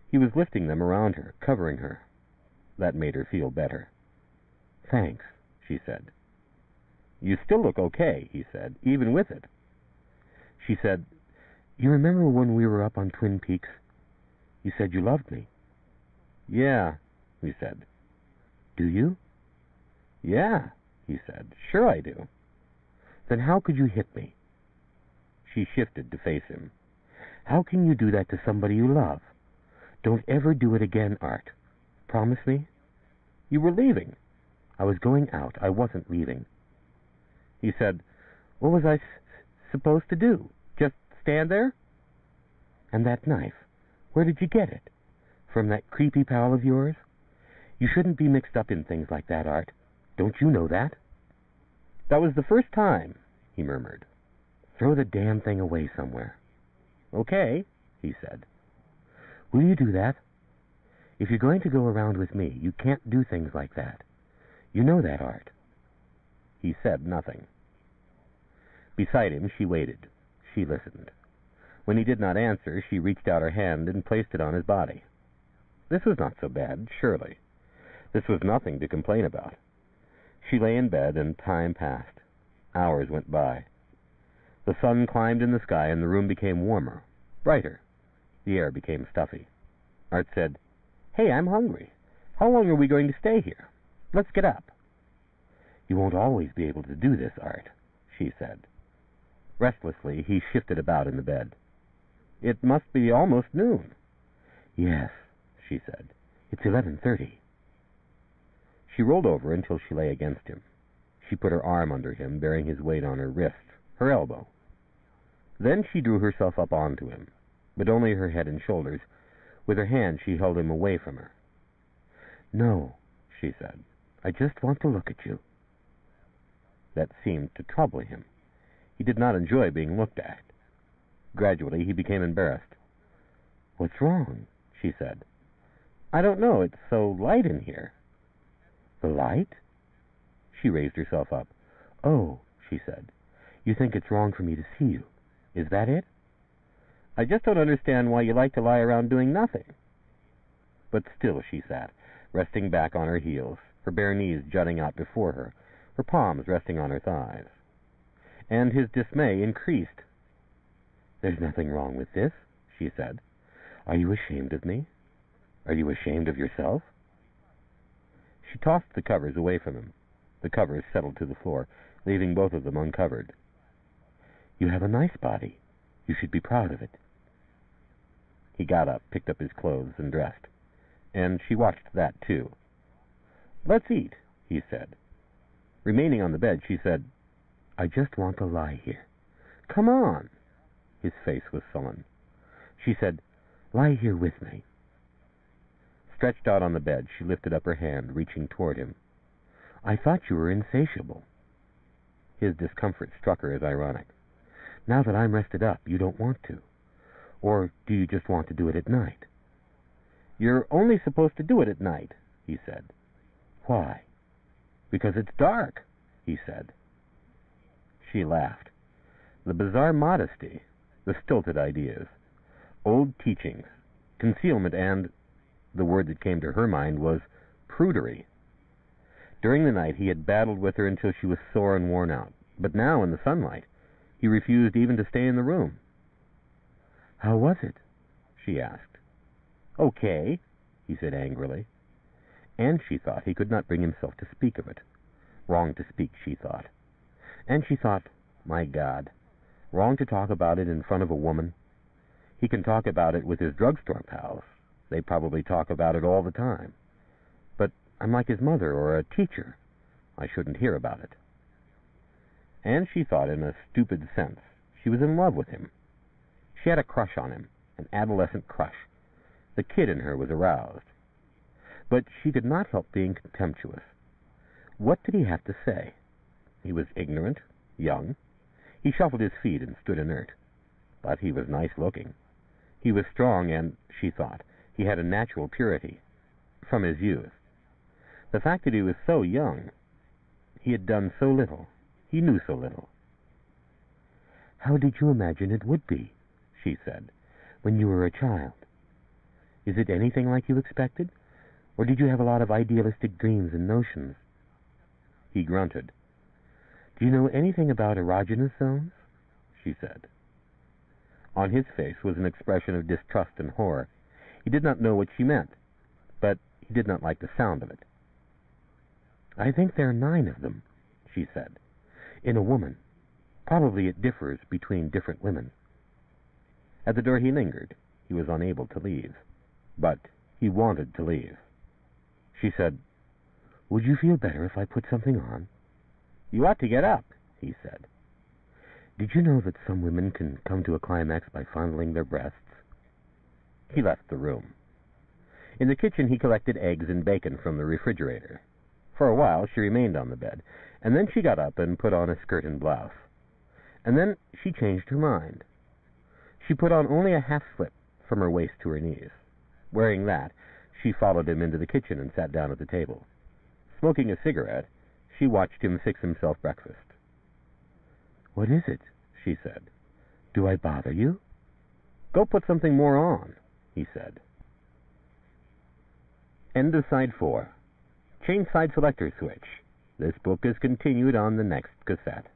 S2: He was lifting them around her, covering her. That made her feel better. "Thanks," she said. "You still look okay," he said, "even with it." She said, "You remember when we were up on Twin Peaks? You said you loved me." "Yeah," he said. "Do you?" "Yeah," he said. "Sure I do." "Then how could you hit me?" She shifted to face him. "How can you do that to somebody you love? Don't ever do it again, Art. Promise me?" "You were leaving." "I was going out. I wasn't leaving." He said, "What was I supposed to do? Just stand there?" "And that knife, where did you get it? From that creepy pal of yours? You shouldn't be mixed up in things like that, Art. Don't you know that?" "That was the first time," he murmured. "Throw the damn thing away somewhere." "Okay," he said. "Will you do that? If you're going to go around with me, you can't do things like that. You know that, Art." He said nothing. Beside him, she waited. She listened. When he did not answer, she reached out her hand and placed it on his body. This was not so bad, surely. This was nothing to complain about. She lay in bed, and time passed. Hours went by. The sun climbed in the sky, and the room became warmer, brighter. The air became stuffy. Art said, "Hey, I'm hungry. How long are we going to stay here? Let's get up." "You won't always be able to do this, Art," she said. Restlessly, he shifted about in the bed. "It must be almost noon." "Yes," she said. "It's 11:30. She rolled over until she lay against him. She put her arm under him, bearing his weight on her wrist, her elbow. Then she drew herself up onto him, but only her head and shoulders. With her hand, she held him away from her. "No," she said. "I just want to look at you." That seemed to trouble him. He did not enjoy being looked at. Gradually, he became embarrassed. "What's wrong?" she said. "I don't know. It's so light in here." "The light?" She raised herself up. "Oh," she said. "You think it's wrong for me to see you. Is that it?" "I just don't understand why you like to lie around doing nothing." But still she sat, resting back on her heels, her bare knees jutting out before her, her palms resting on her thighs. And his dismay increased. "There's nothing wrong with this," she said. "Are you ashamed of me? Are you ashamed of yourself?" She tossed the covers away from him. The covers settled to the floor, leaving both of them uncovered. "You have a nice body. You should be proud of it." He got up, picked up his clothes, and dressed. And she watched that, too. "Let's eat," he said. Remaining on the bed, she said, "I just want to lie here." "Come on." His face was sullen. She said, "Lie here with me." Stretched out on the bed, she lifted up her hand, reaching toward him. "I thought you were insatiable." His discomfort struck her as ironic. "Now that I'm rested up, you don't want to. Or do you just want to do it at night?" "You're only supposed to do it at night," he said. "Why?" "Because it's dark," he said. She laughed. The bizarre modesty, the stilted ideas, old teachings, concealment, and the word that came to her mind was prudery. During the night he had battled with her until she was sore and worn out, but now, in the sunlight, he refused even to stay in the room. "How was it?" she asked. "Okay," he said angrily. And she thought he could not bring himself to speak of it. Wrong to speak, she thought. And she thought, my God, wrong to talk about it in front of a woman. He can talk about it with his drugstore pals. They probably talk about it all the time. But I'm like his mother or a teacher. I shouldn't hear about it. And she thought, in a stupid sense, she was in love with him. She had a crush on him, an adolescent crush. The kid in her was aroused. But she could not help being contemptuous. What did he have to say? He was ignorant, young. He shuffled his feet and stood inert. But he was nice-looking. He was strong and, she thought, he had a natural purity from his youth. The fact that he was so young, he had done so little, he knew so little. "How did you imagine it would be," she said, "when you were a child? Is it anything like you expected?
S3: Or did you have a lot of idealistic dreams and notions?
S2: He grunted.
S3: Do you know anything about erogenous zones? She said.
S2: On his face was an expression of distrust and horror. He did not know what she meant, but he did not like the sound of it.
S3: I think there are 9 of them, she said, in a woman. Probably it differs between different women.
S2: At the door he lingered. He was unable to leave, but he wanted to leave. She said,
S3: Would you feel better if I put something on?
S2: You ought to get up, he said.
S3: Did you know that some women can come to a climax by fondling their breasts?
S2: He left the room. In the kitchen he collected eggs and bacon from the refrigerator. For a while she remained on the bed, and then she got up and put on a skirt and blouse. And then she changed her mind. She put on only a half-slip from her waist to her knees. Wearing that, she followed him into the kitchen and sat down at the table. Smoking a cigarette, she watched him fix himself breakfast.
S3: What is it? She said. Do I bother you?
S2: Go put something more on, he said. End of Side 4. Change side selector switch. This book is continued on the next cassette.